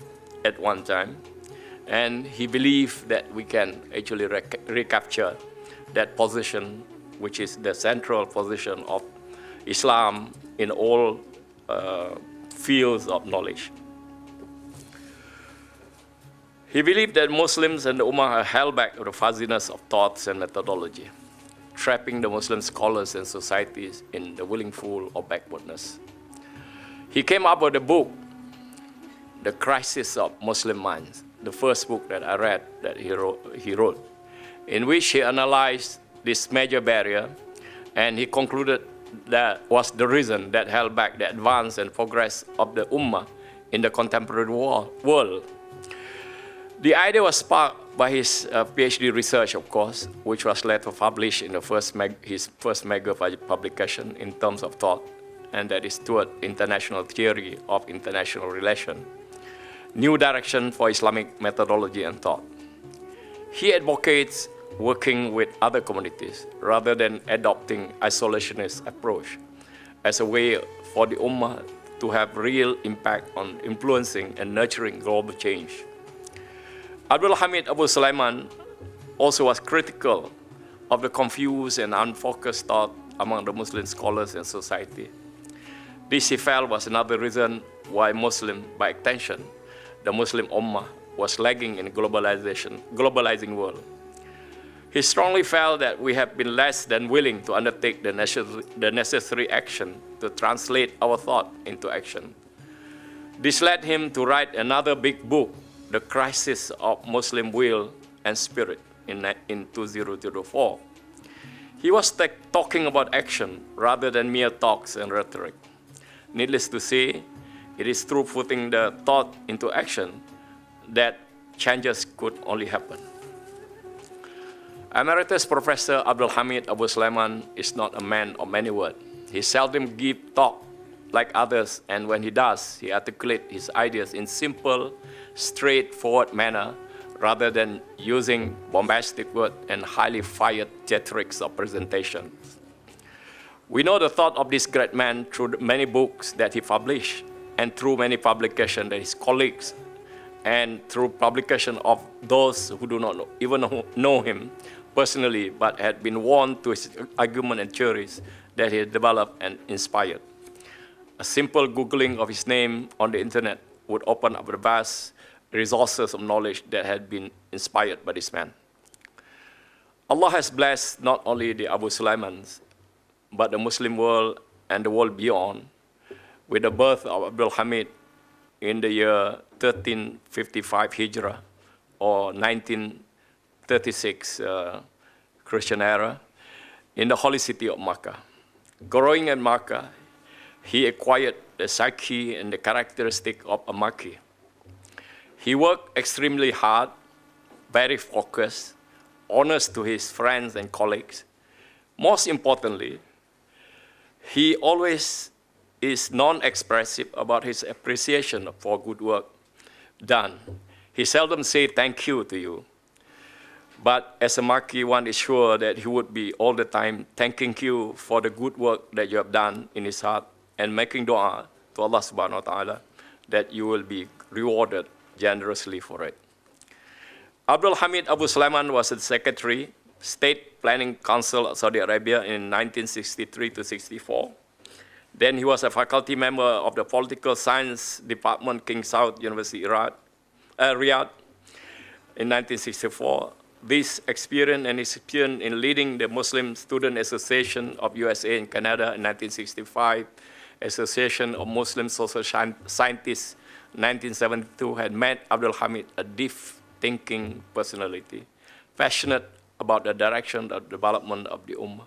at one time. And he believed that we can actually recapture that position, which is the central position of Islam in all fields of knowledge. He believed that Muslims and the Ummah are held back with the fuzziness of thoughts and methodology, trapping the Muslim scholars and societies in the willing pool of backwardness. He came up with a book, The Crisis of Muslim Minds, the first book that I read that he wrote, in which he analyzed this major barrier, and he concluded that was the reason that held back the advance and progress of the Ummah in the contemporary world. The idea was sparked by his PhD research, of course, which was later published in his first mega publication in terms of thought, and that is toward International Theory of International Relations, New Direction for Islamic Methodology and Thought. He advocates working with other communities rather than adopting isolationist approach as a way for the Ummah to have real impact on influencing and nurturing global change. Abdul Hamid Abusulayman also was critical of the confused and unfocused thought among the Muslim scholars and society. This he felt was another reason why Muslim, by extension, the Muslim Ummah was lagging in globalizing world. He strongly felt that we have been less than willing to undertake the necessary action to translate our thought into action. This led him to write another big book, The Crisis of Muslim Will and Spirit, in 2004. He was talking about action rather than mere talks and rhetoric. Needless to say, it is through putting the thought into action that changes could only happen. Emeritus Professor Abdul Hamid Abusulayman is not a man of many words. He seldom gives talk like others, and when he does, he articulates his ideas in simple, straightforward manner rather than using bombastic words and highly fired theatrics of presentation. We know the thought of this great man through the many books that he published and through many publications that his colleagues and through publication of those who do not even know him personally but had been warned to his argument and theories that he had developed and inspired. A simple Googling of his name on the internet would open up the vast resources of knowledge that had been inspired by this man. Allah has blessed not only the Abusulaymans, but the Muslim world and the world beyond with the birth of Abdul Hamid in the year 1355 Hijrah or 1936 Christian era in the holy city of Makkah. Growing in Makkah, he acquired the psyche and the characteristic of a Makki. He worked extremely hard, very focused, honest to his friends and colleagues. Most importantly, he always is non-expressive about his appreciation for good work done. He seldom says thank you to you. But as a Makki, one is sure that he would be all the time thanking you for the good work that you have done in his heart and making dua to Allah subhanahu wa ta'ala that you will be rewarded generously for it. Abdul Hamid Abusulayman was the secretary, State Planning Council of Saudi Arabia in 1963 to 64. Then he was a faculty member of the Political Science Department, King Saud University, Riyadh, in 1964. This experience and experience in leading the Muslim Student Association of USA and Canada in 1965, Association of Muslim Social Scientists, 1972, had made Abdul Hamid a deep thinking personality, passionate about the direction of development of the Ummah.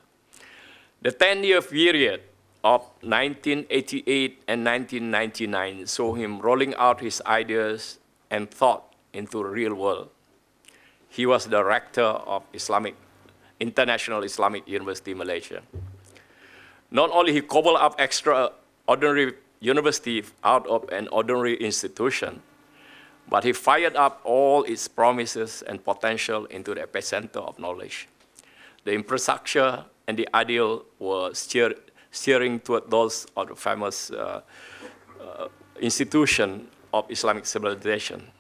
The 10-year period of 1988 and 1999 saw him rolling out his ideas and thought into the real world. He was the rector of International Islamic University, Malaysia. Not only he cobbled up extraordinary university out of an ordinary institution, but he fired up all its promises and potential into the epicenter of knowledge. The infrastructure and the ideal were steering toward those of the famous institution of Islamic civilization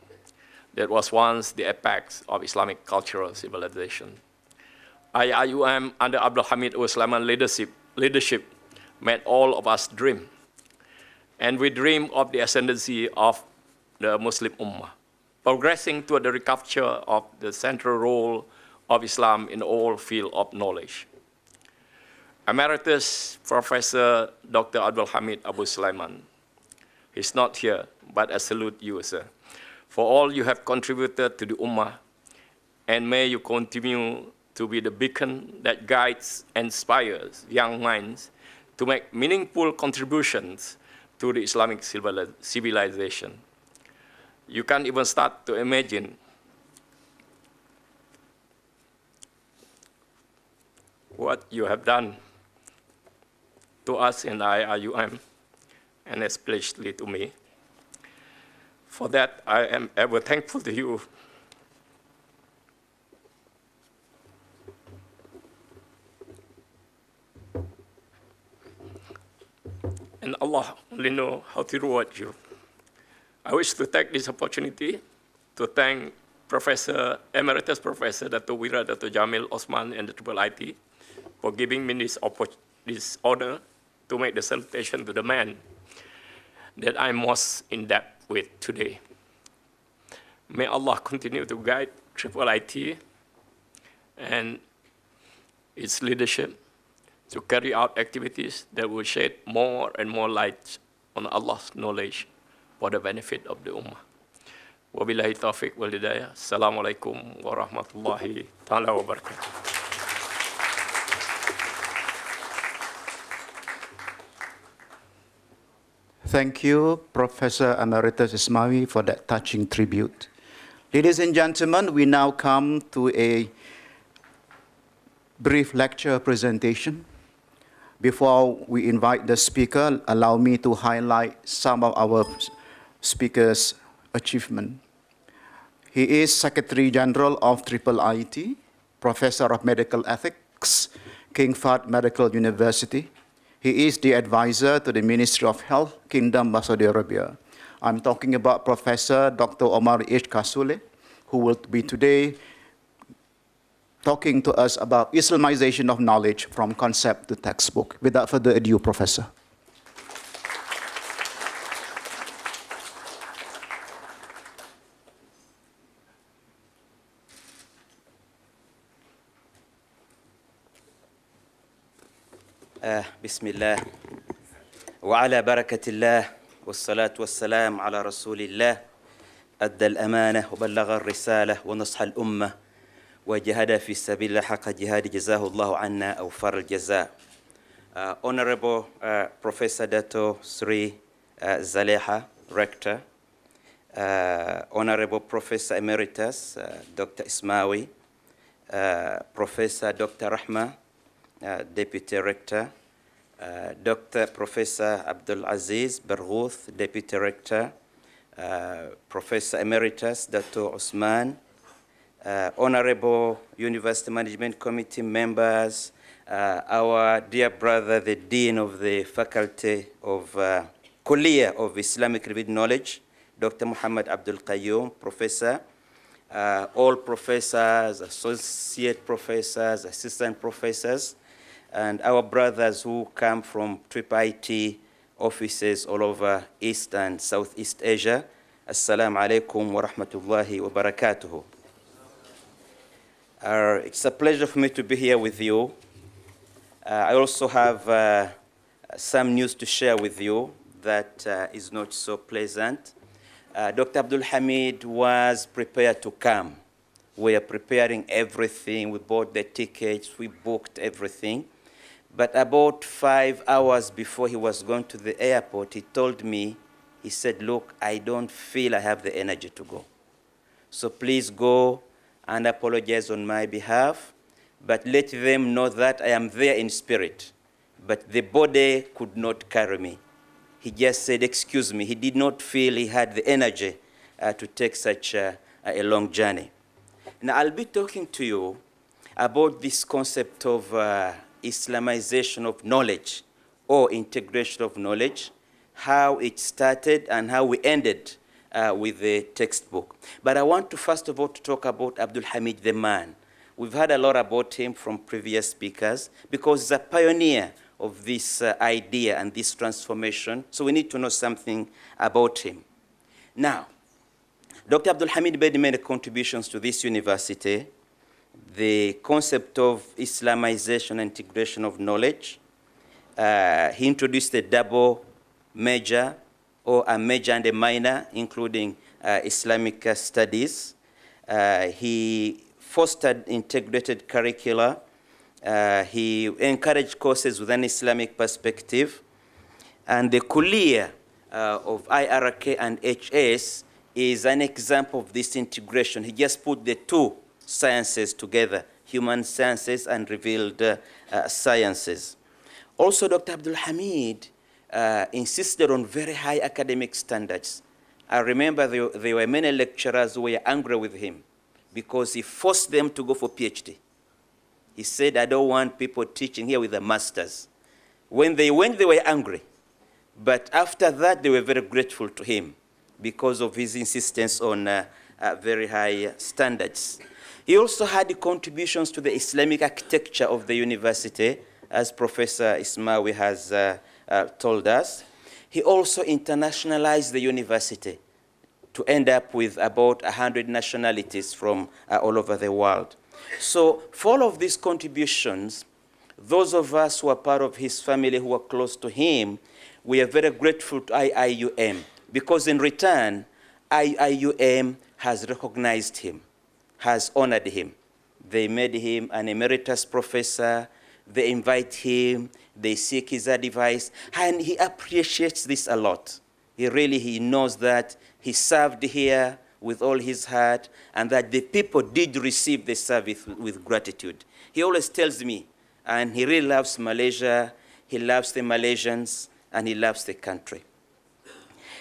that was once the apex of Islamic cultural civilization. IIUM under Abdul Hamid Abusulayman leadership made all of us dream. And we dream of the ascendancy of the Muslim Ummah, progressing toward the recapture of the central role of Islam in all fields of knowledge. Emeritus Professor Dr. Abdul Hamid Abusulayman, he's not here, but I salute you, sir, for all you have contributed to the Ummah, and may you continue to be the beacon that guides and inspires young minds to make meaningful contributions to the Islamic civilization. You can't even start to imagine what you have done to us in IIUM, and especially to me. For that, I am ever thankful to you. And Allah only knows how to reward you. I wish to take this opportunity to thank Emeritus Professor Dr. Wira Dr. Jamil Osman and the IIIT for giving me this honor to make the salutation to the man that I'm most in debt with today. May Allah continue to guide IIIT and its leadership to carry out activities that will shed more and more light on Allah's knowledge for the benefit of the Ummah. Wabillahi taufiq wal hidayah. Assalamualaikum warahmatullahi ta'ala wabarakatuh. Thank you, Professor Emeritus Ismawi, for that touching tribute. Ladies and gentlemen, we now come to a brief lecture presentation. Before we invite the speaker, allow me to highlight some of our speaker's achievement. He is Secretary General of IIIT, Professor of Medical Ethics, King Fahd Medical University. He is the advisor to the Ministry of Health, Kingdom of Saudi Arabia. I'm talking about Professor Dr. Omar H. Kasule, who will be today talking to us about Islamization of knowledge from concept to textbook. Without further ado, Professor. بسم الله وعلى بركة الله والصلاة والسلام على رسول الله أدى الأمانة وبلغ الرسالة ونصح الأمة وجهد في سبيل الله حق جهاد جزاه الله عنا أوفر الجزاء. Honorable Professor Dato Sri Zaleha, Rector, Honorable Professor Emeritus Dr. Ismawi, Professor Dr. Rahmat, Deputy Rector, Dr. Professor Abdul Aziz Barghouth, Deputy Rector, Professor Emeritus Dr. Osman, Honorable University Management Committee members, our dear brother, the Dean of the Faculty of Kulliyah of Islamic Religious Knowledge, Dr. Muhammad Abdul Qayyum, Professor, all professors, associate professors, assistant professors, and our brothers who come from IIIT offices all over East and Southeast Asia. Assalamu alaikum wa rahmatullahi wa barakatuhu. It's a pleasure for me to be here with you. I also have some news to share with you that is not so pleasant. Dr. Abdul Hamid was prepared to come. We are preparing everything. We bought the tickets. We booked everything. But about 5 hours before he was going to the airport, he told me, he said, look, I don't feel I have the energy to go. So please go and apologize on my behalf, but let them know that I am there in spirit. But the body could not carry me. He just said, excuse me. He did not feel he had the energy to take such a long journey. Now, I'll be talking to you about this concept of Islamization of knowledge or integration of knowledge, how it started and how we ended with the textbook. But I want to, first of all, to talk about Abdul Hamid, the man. We've heard a lot about him from previous speakers because he's a pioneer of this idea and this transformation, so we need to know something about him. Now, Dr. Abdul Hamid made many contributions to this university. The concept of Islamization and integration of knowledge. He introduced a double major, or a major and a minor, including Islamic studies. He fostered integrated curricula. He encouraged courses with an Islamic perspective. And the kuliya of IRK and HS is an example of this integration. He just put the two sciences together, human sciences and revealed sciences. Also, Dr. Abdul Hamid insisted on very high academic standards. I remember there were many lecturers who were angry with him because he forced them to go for PhD. He said, I don't want people teaching here with a master's. When they went, they were angry. But after that, they were very grateful to him because of his insistence on very high standards. He also had contributions to the Islamic architecture of the university, as Professor Ismawi has told us. He also internationalized the university to end up with about 100 nationalities from all over the world. So for all of these contributions, those of us who are part of his family, who are close to him, we are very grateful to IIUM because in return, IIUM has recognized him, has honored him. They made him an emeritus professor. They invite him. They seek his advice. And he appreciates this a lot. He knows that he served here with all his heart, and that the people did receive the service with gratitude. He always tells me, and he really loves Malaysia, he loves the Malaysians, and he loves the country.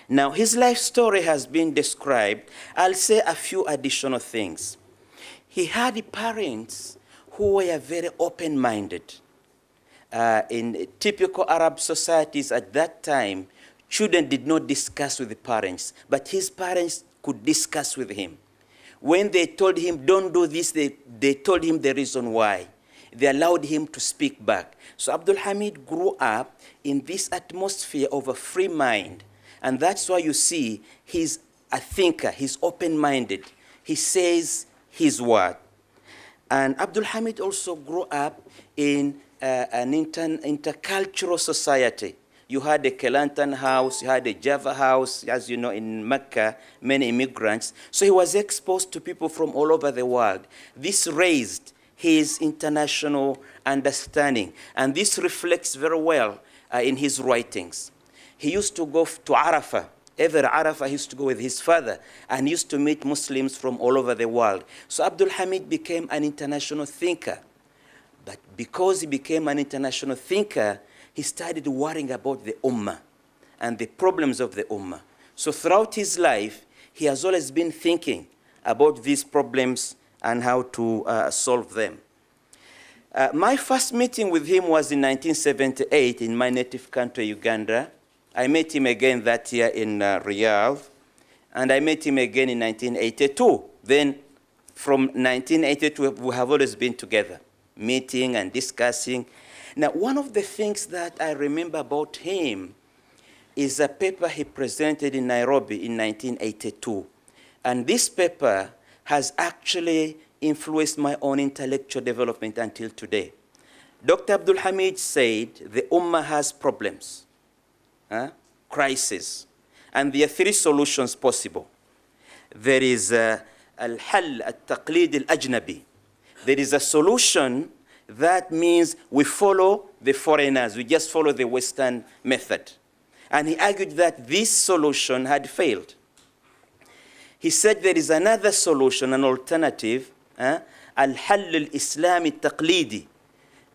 Now, his life story has been described. I'll say a few additional things. He had parents who were very open-minded. In typical Arab societies at that time, children did not discuss with the parents, but his parents could discuss with him. When they told him, don't do this, they told him the reason why. They allowed him to speak back. So Abdul Hamid grew up in this atmosphere of a free mind. And that's why you see he's a thinker, he's open-minded. He says his word. And Abdul Hamid also grew up in an intercultural society. You had a Kelantan house, you had a Java house, as you know, in Mecca, many immigrants. So he was exposed to people from all over the world. This raised his international understanding, and this reflects very well in his writings. He used to go to Arafah. Every Arafah he used to go with his father, and he used to meet Muslims from all over the world. So Abdul Hamid became an international thinker. But because he became an international thinker, he started worrying about the Ummah and the problems of the Ummah. So throughout his life, he has always been thinking about these problems and how to solve them. My first meeting with him was in 1978 in my native country, Uganda. I met him again that year in Riyadh, and I met him again in 1982. Then from 1982, we have always been together, meeting and discussing. Now, one of the things that I remember about him is a paper he presented in Nairobi in 1982. And this paper has actually influenced my own intellectual development until today. Dr. Abdul Hamid said the Ummah has problems, crisis, and there are three solutions possible. There is al-hal al-taqlid al-ajnabi. There is a solution that means we follow the foreigners, we just follow the Western method. And he argued that this solution had failed. He said there is another solution, an alternative, al-hal al-islami al-taqlidi,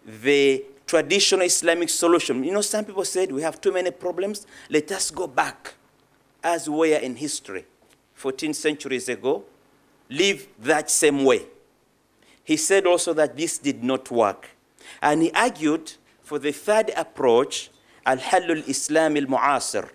the traditional Islamic solution. You know, some people said we have too many problems, let us go back as we were in history 14 centuries ago, live that same way. He said also that this did not work. And he argued for the third approach, al-hal al-islam al-mu'asir,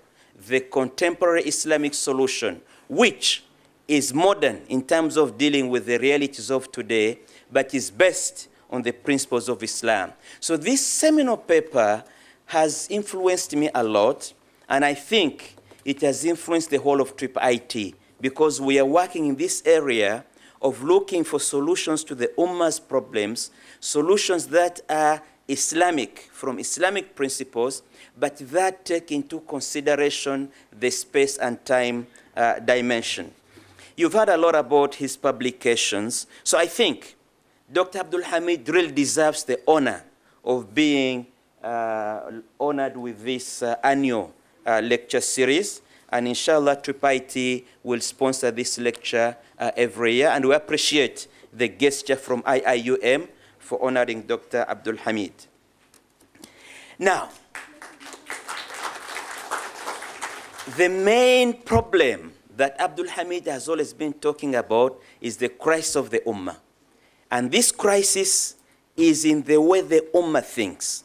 the contemporary Islamic solution, which is modern in terms of dealing with the realities of today, but is based on the principles of Islam. So this seminal paper has influenced me a lot, and I think it has influenced the whole of IIIT, because we are working in this area of looking for solutions to the Ummah's problems, solutions that are Islamic, from Islamic principles, but that take into consideration the space and time dimension. You've heard a lot about his publications, so I think Dr. Abdul Hamid really deserves the honor of being honored with this annual lecture series. And inshallah, IIIT will sponsor this lecture every year. And we appreciate the gesture from IIUM for honoring Dr. Abdul Hamid. Now, the main problem that Abdul Hamid has always been talking about is the crisis of the Ummah. And this crisis is in the way the Ummah thinks.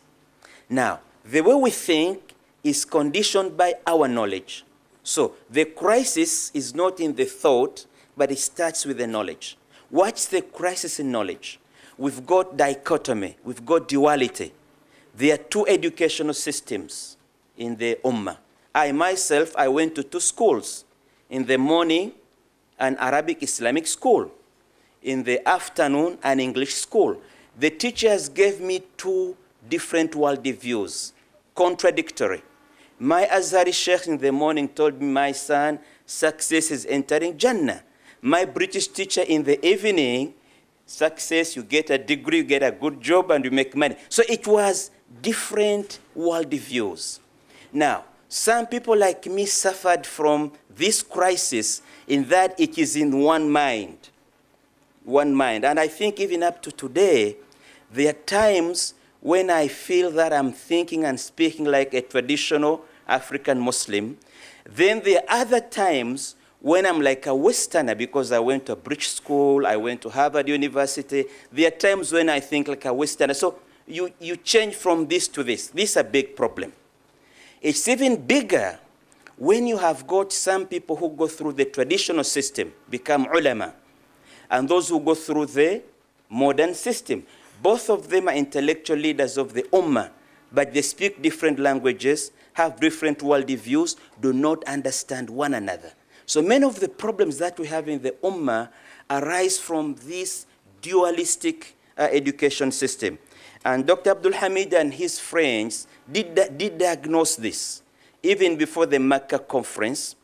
Now, the way we think is conditioned by our knowledge. So the crisis is not in the thought, but it starts with the knowledge. What's the crisis in knowledge? We've got dichotomy, we've got duality. There are two educational systems in the Ummah. I myself, I went to two schools. In the morning, an Arabic Islamic school. In the afternoon, an English school. The teachers gave me two different worldviews, contradictory. My Azhari Sheikh in the morning told me, my son, success is entering Jannah. My British teacher in the evening, success, you get a degree, you get a good job, and you make money. So it was different worldviews. Now, some people like me suffered from this crisis in that it is in one mind. One mind. And I think even up to today, there are times when I feel that I'm thinking and speaking like a traditional African Muslim. Then there are other times when I'm like a Westerner because I went to a British school, I went to Harvard University. There are times when I think like a Westerner. So you change from this to this. This is a big problem. It's even bigger when you have got some people who go through the traditional system, become ulama, and those who go through the modern system. Both of them are intellectual leaders of the Ummah, but they speak different languages, have different worldviews, do not understand one another. So many of the problems that we have in the Ummah arise from this dualistic education system. And Dr. Abdul Hamid and his friends did diagnose this even before the Mecca conference.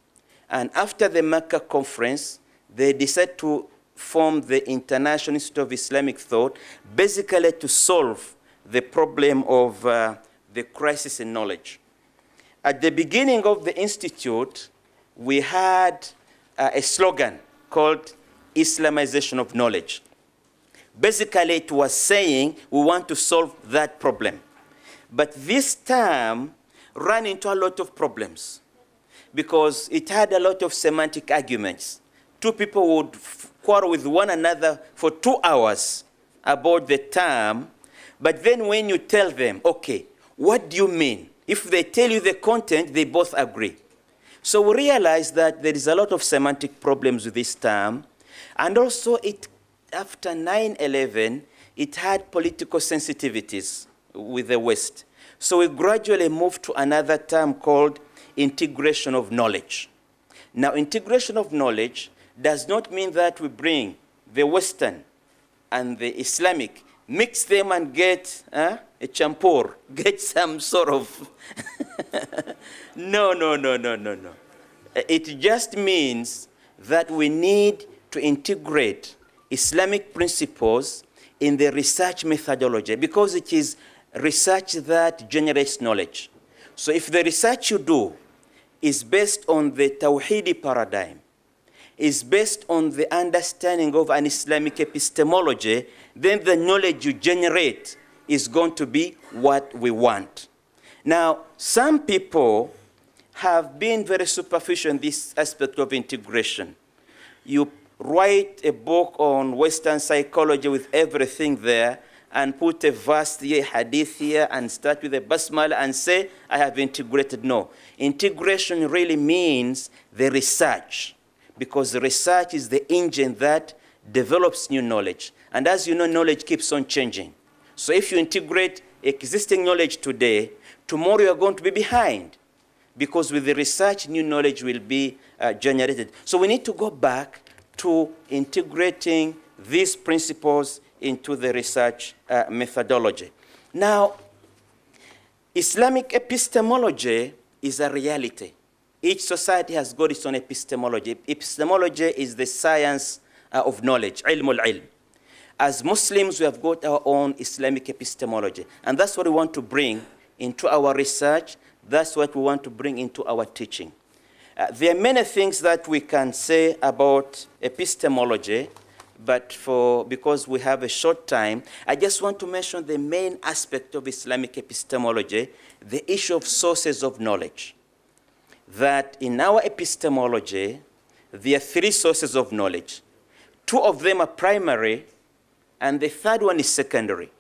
And after the Mecca conference, they decided to form the International Institute of Islamic Thought, basically to solve the problem of the crisis in knowledge. At the beginning of the institute, we had a slogan called Islamization of Knowledge. Basically, it was saying we want to solve that problem. But this term ran into a lot of problems because it had a lot of semantic arguments. Two people would quarrel with one another for 2 hours about the term, but then when you tell them, okay, what do you mean? If they tell you the content, they both agree. So we realized that there is a lot of semantic problems with this term, and also it after 9/11, it had political sensitivities with the West. So we gradually moved to another term called integration of knowledge. Now, integration of knowledge does not mean that we bring the Western and the Islamic, mix them and get a champur, get some sort of... No. It just means that we need to integrate Islamic principles in the research methodology, because it is research that generates knowledge. So if the research you do is based on the Tawhidi paradigm, is based on the understanding of an Islamic epistemology, then the knowledge you generate is going to be what we want. Now, some people have been very superficial in this aspect of integration. You write a book on Western psychology with everything there, and put a verse here, hadith here, and start with a basmala and say, I have integrated. No. Integration really means the research, because the research is the engine that develops new knowledge. And as you know, knowledge keeps on changing. So if you integrate existing knowledge today, tomorrow you are going to be behind, because with the research, new knowledge will be generated. So we need to go back to integrating these principles into the research methodology. Now, Islamic epistemology is a reality. Each society has got its own epistemology. Epistemology is the science of knowledge, ilmul ilm. As Muslims, we have got our own Islamic epistemology. And that's what we want to bring into our research. That's what we want to bring into our teaching. There are many things that we can say about epistemology, but because we have a short time, I just want to mention the main aspect of Islamic epistemology, the issue of sources of knowledge. That in our epistemology, there are 3 sources of knowledge. 2 of them are primary, and the third one is secondary.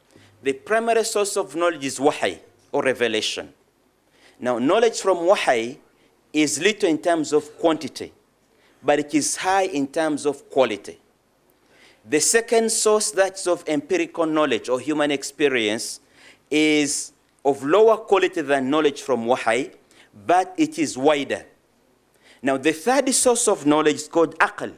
The primary source of knowledge is wahy, or revelation. Now, knowledge from wahy is little in terms of quantity, but it is high in terms of quality. The second source, that's of empirical knowledge or human experience, is of lower quality than knowledge from wahy, but it is wider. Now, the third source of knowledge is called aql,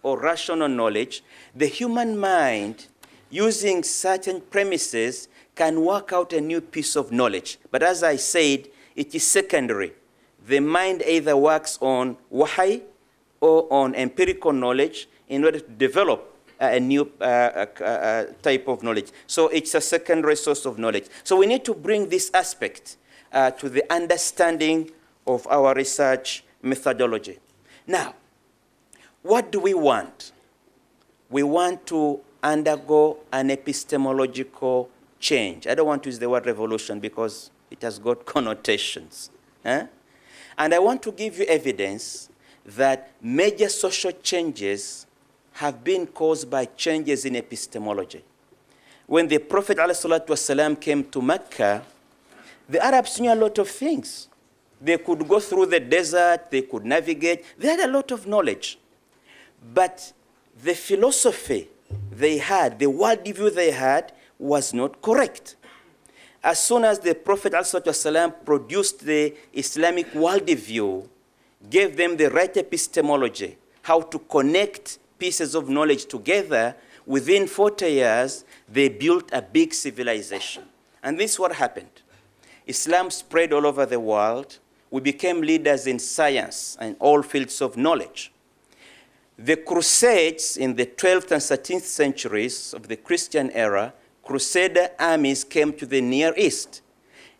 or rational knowledge. The human mind, using certain premises, can work out a new piece of knowledge. But as I said, it is secondary. The mind either works on wahy or on empirical knowledge in order to develop a new type of knowledge. So it's a secondary source of knowledge. So we need to bring this aspect to the understanding of our research methodology. Now, what do we want? We want to undergo an epistemological change. I don't want to use the word revolution because it has got connotations. And I want to give you evidence that major social changes have been caused by changes in epistemology. When the Prophet ﷺ came to Mecca, the Arabs knew a lot of things. They could go through the desert, they could navigate, they had a lot of knowledge. But the philosophy they had, the worldview they had, was not correct. As soon as the Prophet ﷺ produced the Islamic worldview, gave them the right epistemology, how to connect pieces of knowledge together, within 40 years, they built a big civilization. And this is what happened. Islam spread all over the world. We became leaders in science and all fields of knowledge. The Crusades in the 12th and 13th centuries of the Christian era, Crusader armies came to the Near East.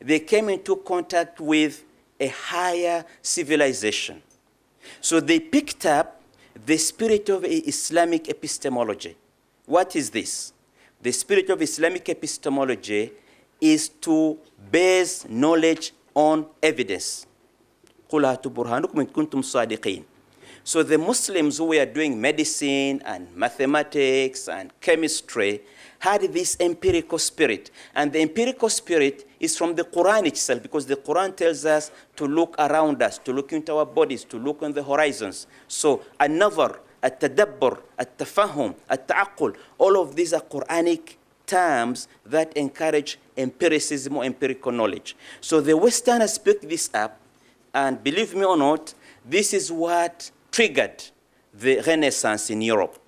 They came into contact with a higher civilization. So they picked up the spirit of Islamic epistemology. What is this? The spirit of Islamic epistemology is to base knowledge on evidence. قُلْ هَاتُوا بُرْهَانَكُمْ إِن كُنتُمْ صَادِقِينَ. So the Muslims who were doing medicine and mathematics and chemistry had this empirical spirit. And the empirical spirit is from the Quran itself, because the Quran tells us to look around us, to look into our bodies, to look on the horizons. So a التدبر, التفهم, التعقل. All of these are Quranic terms that encourage empiricism or empirical knowledge. So the Westerners picked this up, and believe me or not, this is what triggered the Renaissance in Europe.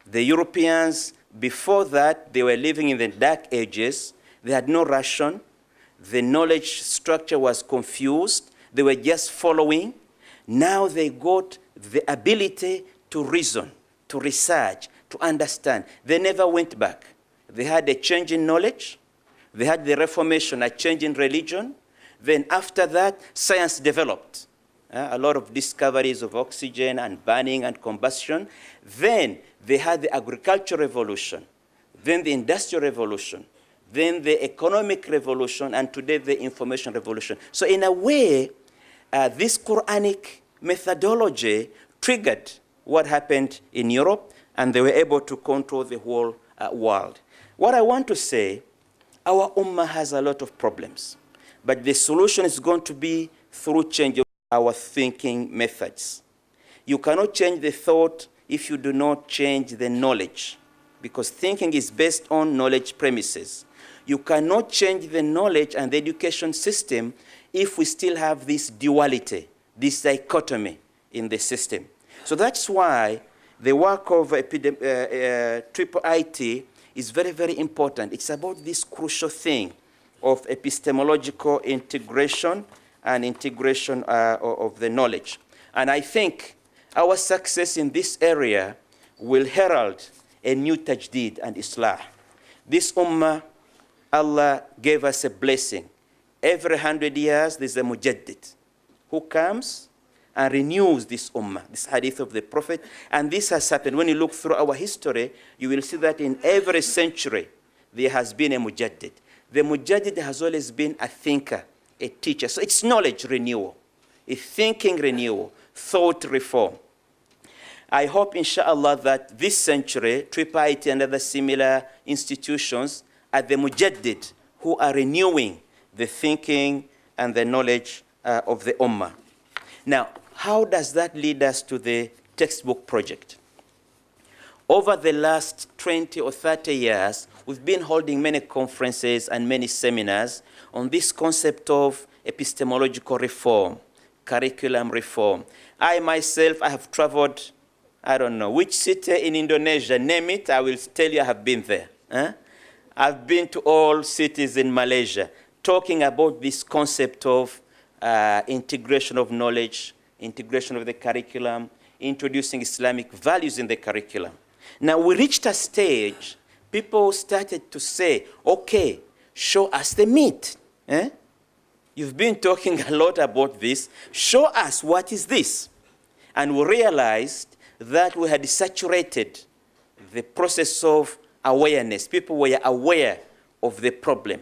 The Europeans, before that, they were living in the Dark Ages. They had no ration. The knowledge structure was confused. They were just following. Now they got the ability to reason, to research, to understand. They never went back. They had a change in knowledge. They had the Reformation, a change in religion. Then after that, science developed. A lot of discoveries of oxygen and burning and combustion. Then they had the agricultural revolution, then the industrial revolution, then the economic revolution, and today the information revolution. So in a way, this Quranic methodology triggered what happened in Europe, and they were able to control the whole world. What I want to say, our ummah has a lot of problems, but the solution is going to be through change of our thinking methods. You cannot change the thought if you do not change the knowledge, because thinking is based on knowledge premises. You cannot change the knowledge and the education system if we still have this duality, this dichotomy in the system. So that's why the work of IIIT is very, very important. It's about this crucial thing of epistemological integration and integration of the knowledge. And I think our success in this area will herald a new tajdeed and islah. This ummah, Allah gave us a blessing. Every 100 years, there's a mujaddid who comes and renews this ummah, this hadith of the Prophet. And this has happened. When you look through our history, you will see that in every century, there has been a mujaddid. The mujaddid has always been a thinker, a teacher. So it's knowledge renewal, it's thinking renewal, thought reform. I hope, inshallah, that this century, IIIT and other similar institutions are the mujaddid who are renewing the thinking and the knowledge of the ummah. Now, how does that lead us to the textbook project? Over the last 20 or 30 years, we've been holding many conferences and many seminars on this concept of epistemological reform, curriculum reform. I myself, I have traveled, I don't know, which city in Indonesia, name it, I will tell you I have been there. I've been to all cities in Malaysia, talking about this concept of integration of knowledge, integration of the curriculum, introducing Islamic values in the curriculum. Now, we reached a stage, people started to say, okay, show us the meat. You've been talking a lot about this. Show us what is this. And we realized that we had saturated the process of awareness. People were aware of the problem.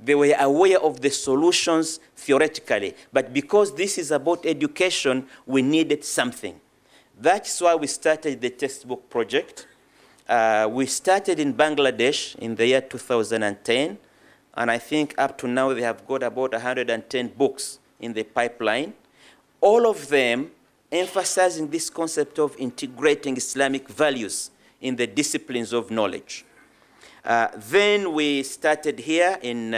They were aware of the solutions theoretically. But because this is about education, we needed something. That's why we started the textbook project. We started in Bangladesh in the year 2010. And I think up to now they have got about 110 books in the pipeline. All of them emphasizing this concept of integrating Islamic values in the disciplines of knowledge. Then we started here in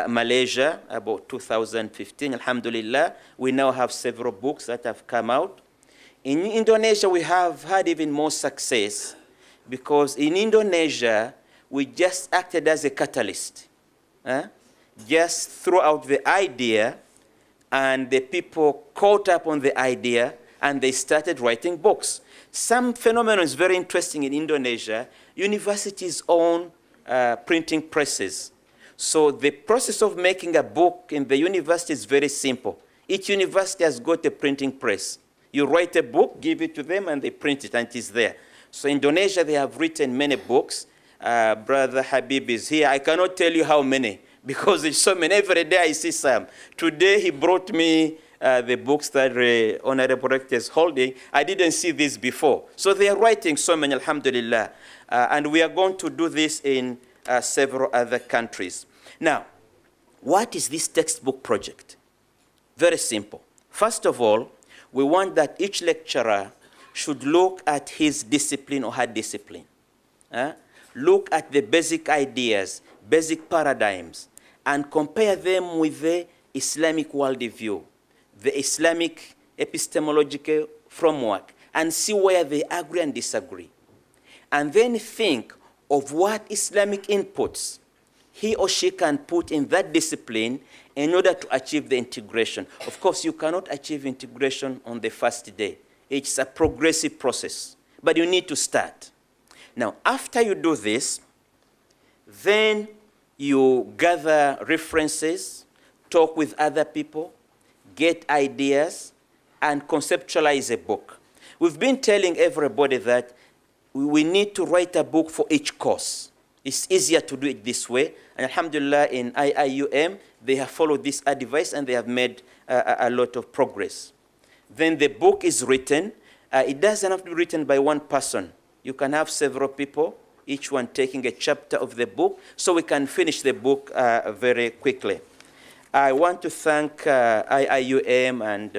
Malaysia about 2015, alhamdulillah. We now have several books that have come out. In Indonesia, we have had even more success because in Indonesia, we just acted as a catalyst. Just threw out the idea, and the people caught up on the idea, and they started writing books. Some phenomenon is very interesting in Indonesia. Universities own printing presses. So the process of making a book in the university is very simple. Each university has got a printing press. You write a book, give it to them, and they print it, and it is there. So in Indonesia, they have written many books. Brother Habib is here. I cannot tell you how many, because there's so many. Every day I see some. Today he brought me the books that Honorable Rector is holding. I didn't see this before. So they are writing so many, alhamdulillah. And we are going to do this in several other countries. Now, what is this textbook project? Very simple. First of all, we want that each lecturer should look at his discipline or her discipline. Look at the basic ideas, basic paradigms, and compare them with the Islamic worldview, the Islamic epistemological framework, and see where they agree and disagree. And then think of what Islamic inputs he or she can put in that discipline in order to achieve the integration. Of course, you cannot achieve integration on the first day. It's a progressive process, but you need to start. Now, after you do this, then you gather references, talk with other people, get ideas, and conceptualize a book. We've been telling everybody that we need to write a book for each course. It's easier to do it this way. And alhamdulillah, in IIUM, they have followed this advice and they have made a lot of progress. Then the book is written. It doesn't have to be written by one person. You can have several people, each one taking a chapter of the book, so we can finish the book very quickly. I want to thank IIUM and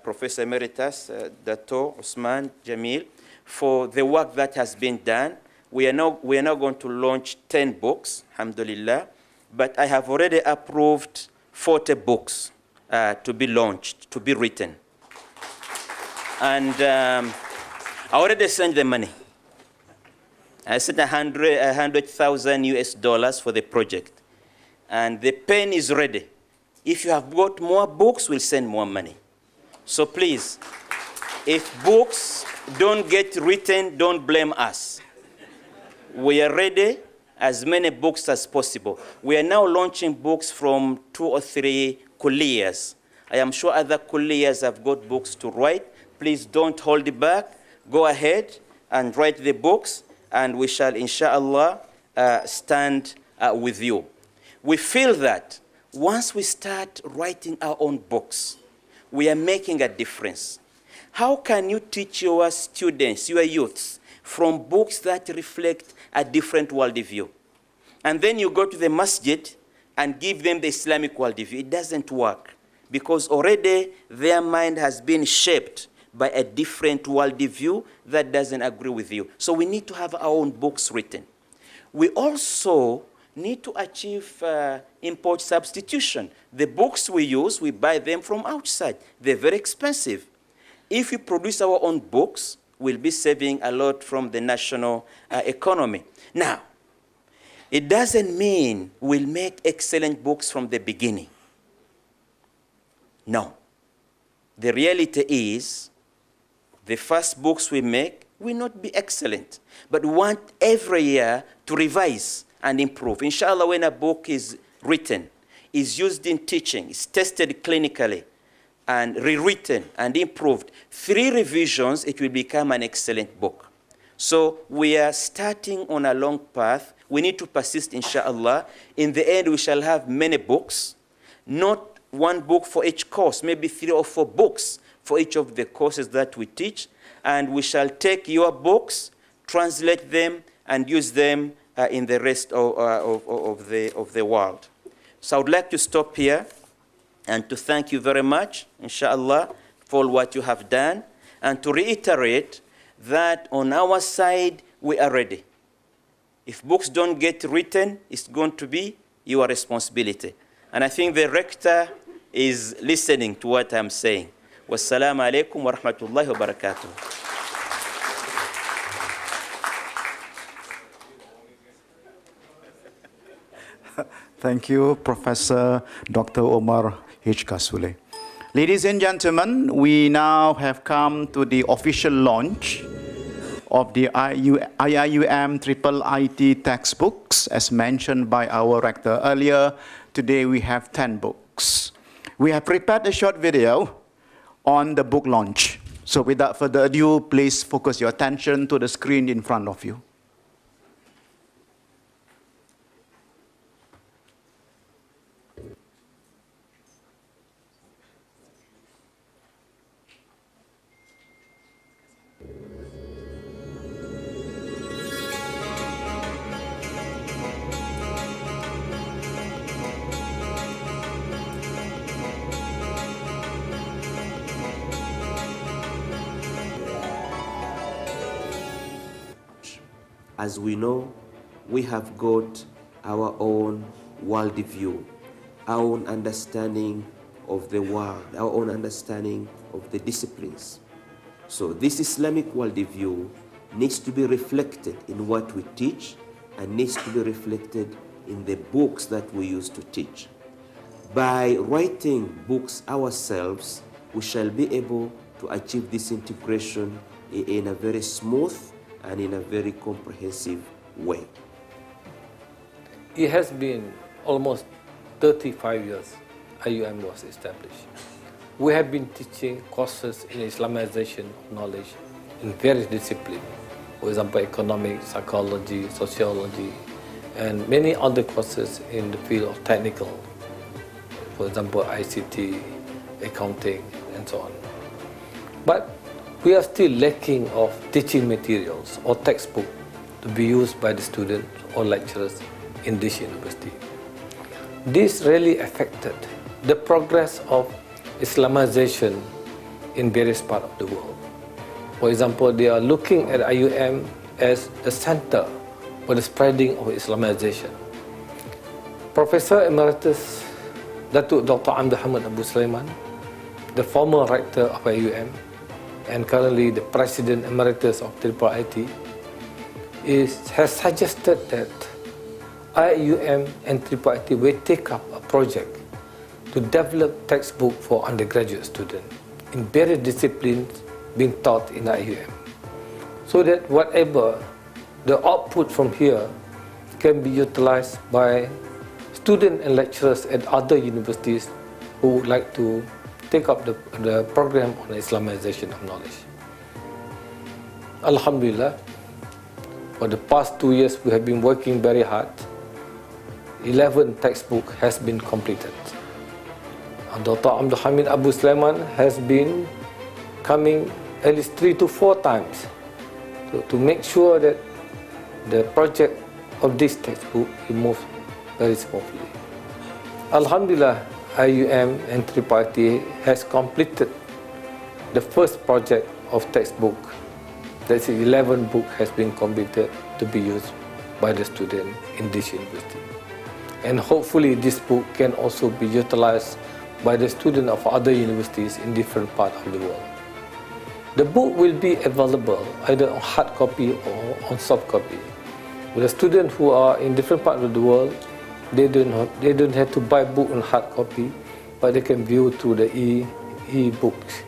Professor Emeritus Dato Osman Jamil for the work that has been done. We are now going to launch 10 books, alhamdulillah, but I have already approved 40 books to be launched, to be written. And I already sent the money. I sent $100,000 for the project. And the pen is ready. If you have got more books, we'll send more money. So please, if books don't get written, don't blame us. We are ready, as many books as possible. We are now launching books from 2 or 3 kulliyas. I am sure other kulliyas have got books to write. Please don't hold it back. Go ahead and write the books, and we shall, inshallah, stand with you. We feel that once we start writing our own books, we are making a difference. How can you teach your students, your youths, from books that reflect a different worldview? And then you go to the masjid and give them the Islamic worldview. It doesn't work, because already their mind has been shaped by a different worldview that doesn't agree with you. So we need to have our own books written. We also need to achieve import substitution. The books we use, we buy them from outside. They're very expensive. If we produce our own books, we'll be saving a lot from the national economy. Now, it doesn't mean we'll make excellent books from the beginning. No. The reality is, the first books we make will not be excellent, but we want every year to revise and improve. Inshallah, when a book is written, is used in teaching, is tested clinically, and rewritten and improved, 3 revisions, it will become an excellent book. So we are starting on a long path. We need to persist, inshallah. In the end, we shall have many books, not one book for each course, maybe 3 or 4 books for each of the courses that we teach. And we shall take your books, translate them, and use them in the rest of the world. So I would like to stop here and to thank you very much, inshallah, for what you have done, and to reiterate that on our side, we are ready. If books don't get written, it's going to be your responsibility. And I think the rector is listening to what I'm saying. Wassalamu alaikum wa rahmatullahi wa barakatuh. Thank you, Professor Dr. Omar H. Kasule. Ladies and gentlemen, we now have come to the official launch of the IIUM IIIT textbooks, as mentioned by our rector earlier. Today we have 10 books. We have prepared a short video on the book launch. So without further ado, please focus your attention to the screen in front of you. as we know, we have got our own worldview, our own understanding of the world, our own understanding of the disciplines. So this Islamic worldview needs to be reflected in what we teach and needs to be reflected in the books that we use to teach. By writing books ourselves, we shall be able to achieve this integration in a very smooth and in a very comprehensive way. It has been almost 35 years IIUM was established. We have been teaching courses in Islamization of knowledge in various disciplines. For example, economics, psychology, sociology, and many other courses in the field of technical. For example, ICT, accounting, and so on. But we are still lacking of teaching materials or textbook to be used by the students or lecturers in this university. This really affected the progress of Islamization in various parts of the world. For example, they are looking at IIUM as the center for the spreading of Islamization. Professor Emeritus Dr. Hamid Abusulayman, the former rector of IIUM and currently the President Emeritus of IIIT, has suggested that IIUM and IIIT will take up a project to develop textbook for undergraduate students in various disciplines being taught in IIUM, so that whatever the output from here can be utilized by students and lecturers at other universities who would like to take up the program on Islamization of knowledge. Alhamdulillah, for the past 2 years we have been working very hard. 11 textbook has been completed. Dr. Hamid Abusulayman has been coming at least 3 to 4 times to make sure that the project of this textbook moves very smoothly. Alhamdulillah, IIUM and IIIT has completed the first project of textbook. That's 11 book has been completed to be used by the student in this university. And hopefully this book can also be utilized by the students of other universities in different parts of the world. The book will be available either on hard copy or on soft copy. For the students who are in different parts of the world, they don't have to buy book on hard copy, but they can view through the e-books,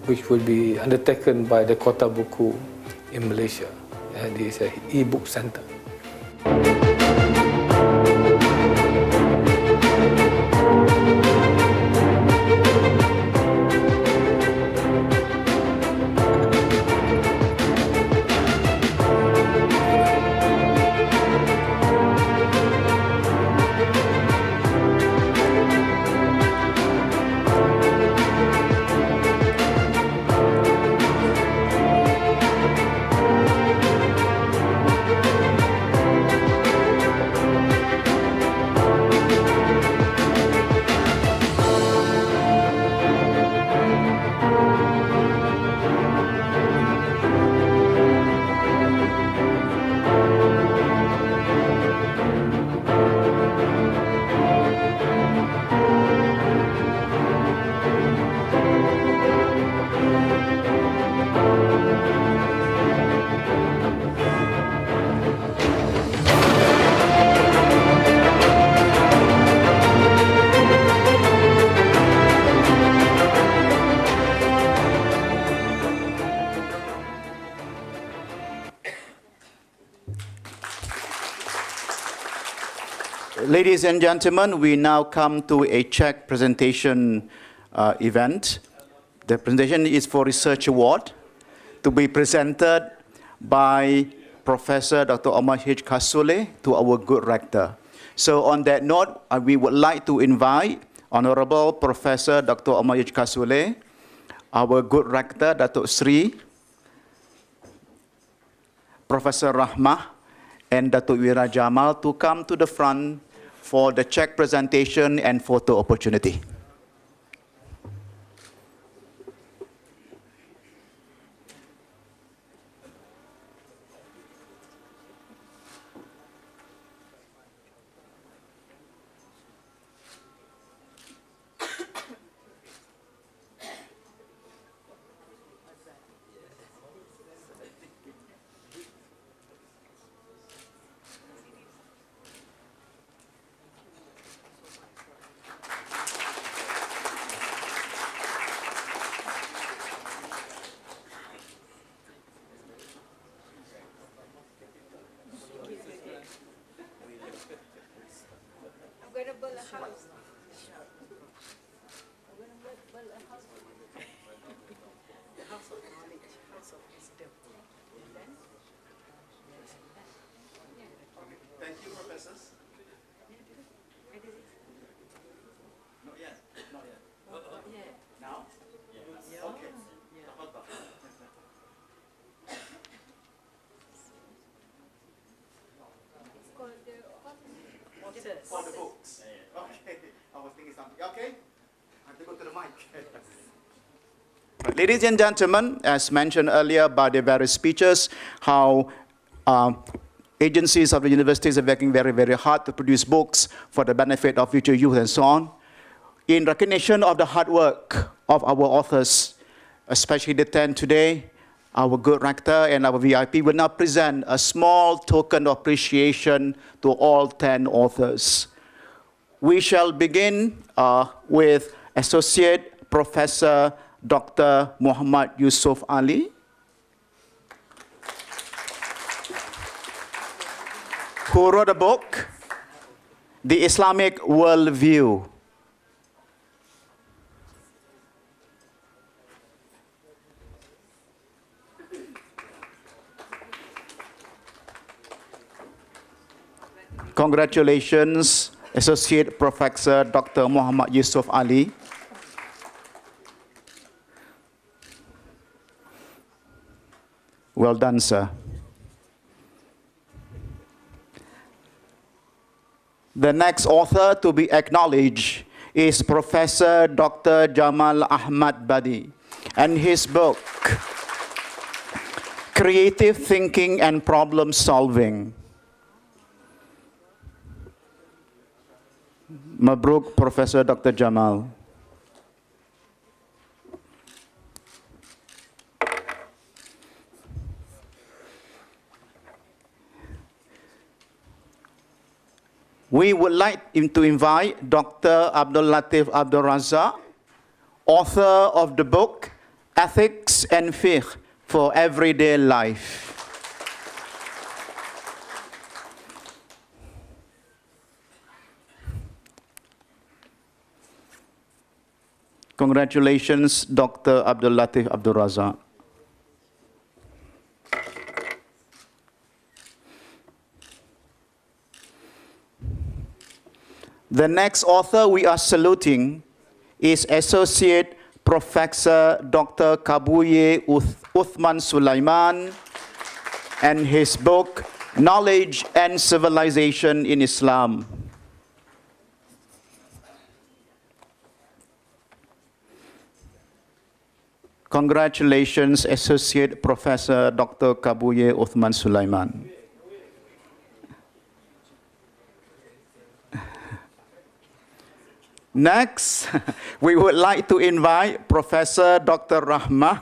which will be undertaken by the Kota Buku in Malaysia. And this is an e-book center. Ladies and gentlemen, we now come to a check presentation event. The presentation is for Research Award to be presented by Professor Dr. Omar H. Kasule to our good rector. So on that note, we would like to invite Honorable Professor Dr. Omar H. Kasule, our good rector, Datuk Sri, Professor Rahmat, and Datuk Wira Jamal to come to the front for the check presentation and photo opportunity. Thank you, professors. Not yet. Not yet. Now? Okay. For the books. Okay. I was thinking something. Okay. I have to go to the mic. Ladies and gentlemen, as mentioned earlier by the various speakers, how agencies of the universities are working very, very hard to produce books for the benefit of future youth and so on. In recognition of the hard work of our authors, especially the 10 today, our good rector and our VIP will now present a small token of appreciation to all 10 authors. We shall begin with Associate Professor Dr. Muhammad Yusuf Ali. Who wrote a book, The Islamic Worldview. Congratulations, Associate Professor Dr. Muhammad Yusuf Ali. Well done, sir. The next author to be acknowledged is Professor Dr. Jamal Ahmad Badi and his book, Creative Thinking and Problem Solving. Mabruk, Professor Dr. Jamal. We would like to invite Dr. Abdul Latif Abdul Razak, author of the book, Ethics and Fiqh for Everyday Life. Congratulations, Dr. Abdul Latif Abdul Razak. The next author we are saluting is Associate Professor Dr. Kabuye Uthman Sulaiman and his book, Knowledge and Civilization in Islam. Congratulations, Associate Professor Dr. Kabuye Uthman Sulaiman. Next, we would like to invite Professor Dr. Rahmat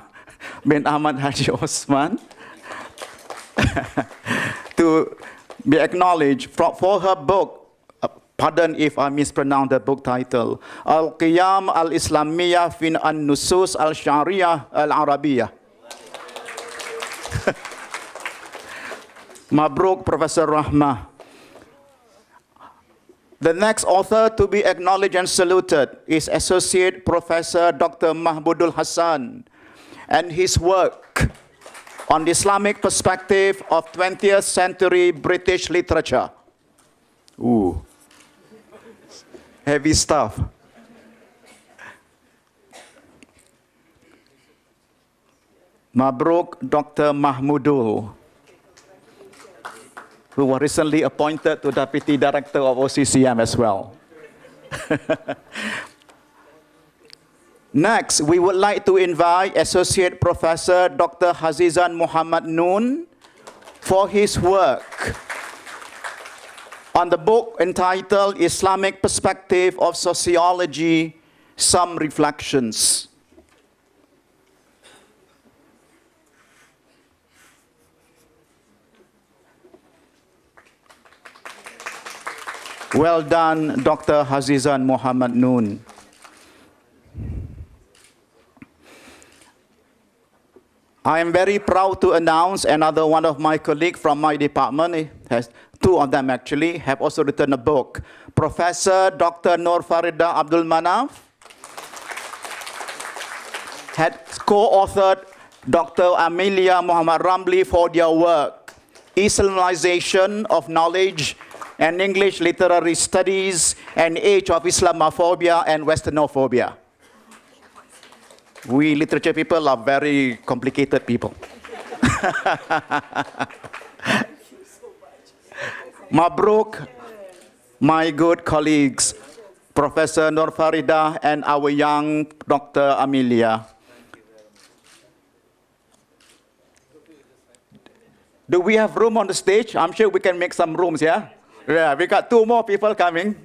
bin Ahmad Haji Osman to be acknowledged for her book. Pardon if I mispronounce the book title. Al-Qiyam al-Islamiyah fin an-Nusus al-Shariah al-Arabiyah. Mabruk, Professor Rahmat. The next author to be acknowledged and saluted is Associate Professor Dr. Mahmudul Hassan and his work on the Islamic perspective of 20th century British literature. Ooh, heavy stuff. Mabruk, Dr. Mahmudul, who was recently appointed to Deputy Director of OCCM as well. Next, we would like to invite Associate Professor Dr. Hazizan Muhammad Noon for his work on the book entitled Islamic Perspective of Sociology, Some Reflections. Well done, Dr. Hazizan Muhammad Noon. I am very proud to announce another one of my colleagues from my department, two of them actually, have also written a book. Professor Dr. Nur Farida Abdul Manaf had co-authored Dr. Amelia Muhammad Ramli for their work, Islamization of Knowledge and English Literary Studies and Age of Islamophobia and Westernophobia. We literature people are very complicated people. Mabruk, my good colleagues, Professor Nur Farida and our young Dr. Amelia. Do we have room on the stage? I'm sure we can make some rooms, yeah? Yeah, we got two more people coming.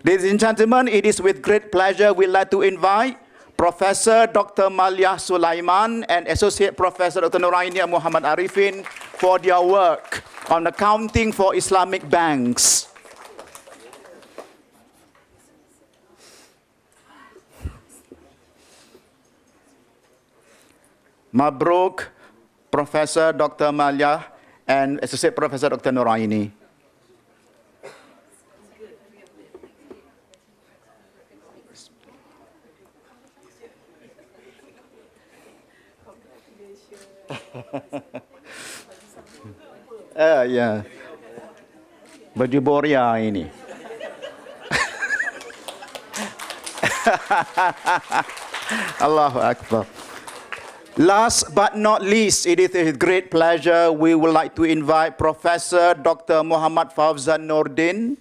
Ladies and gentlemen, it is with great pleasure we'd like to invite Professor Dr. Malia Sulaiman and Associate Professor Dr. Nuraini Muhammad Arifin for their work on accounting for Islamic banks. Mabruk, Professor Dr. Malia and Associate Professor Dr. Nuraini. Ya. Baju Boria ini. Allahu Akbar. Last but not least, it is with great pleasure we would like to invite Professor Dr. Muhammad Fawzan Nordin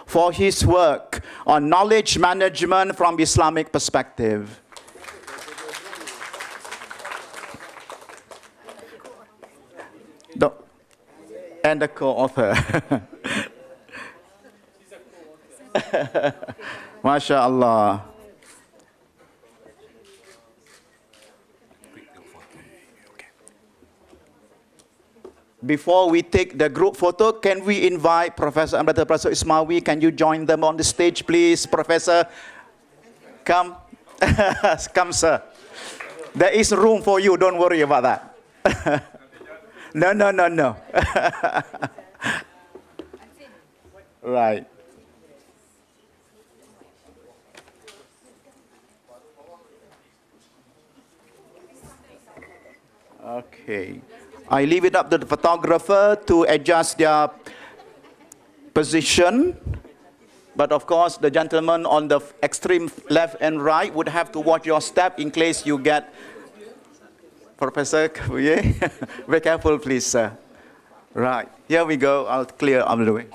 for his work on knowledge management from Islamic perspective. And the co-author. MashaAllah. Before we take the group photo, can we invite Professor and Brother Professor Ismawi? Can you join them on the stage, please? Professor, come. Come, sir. There is room for you, don't worry about that. No. Right. Okay. I leave it up to the photographer to adjust their position. But of course, the gentleman on the extreme left and right would have to watch your step in case you get... Professor, very careful, please, sir. Right, here we go. I'll clear out of the way.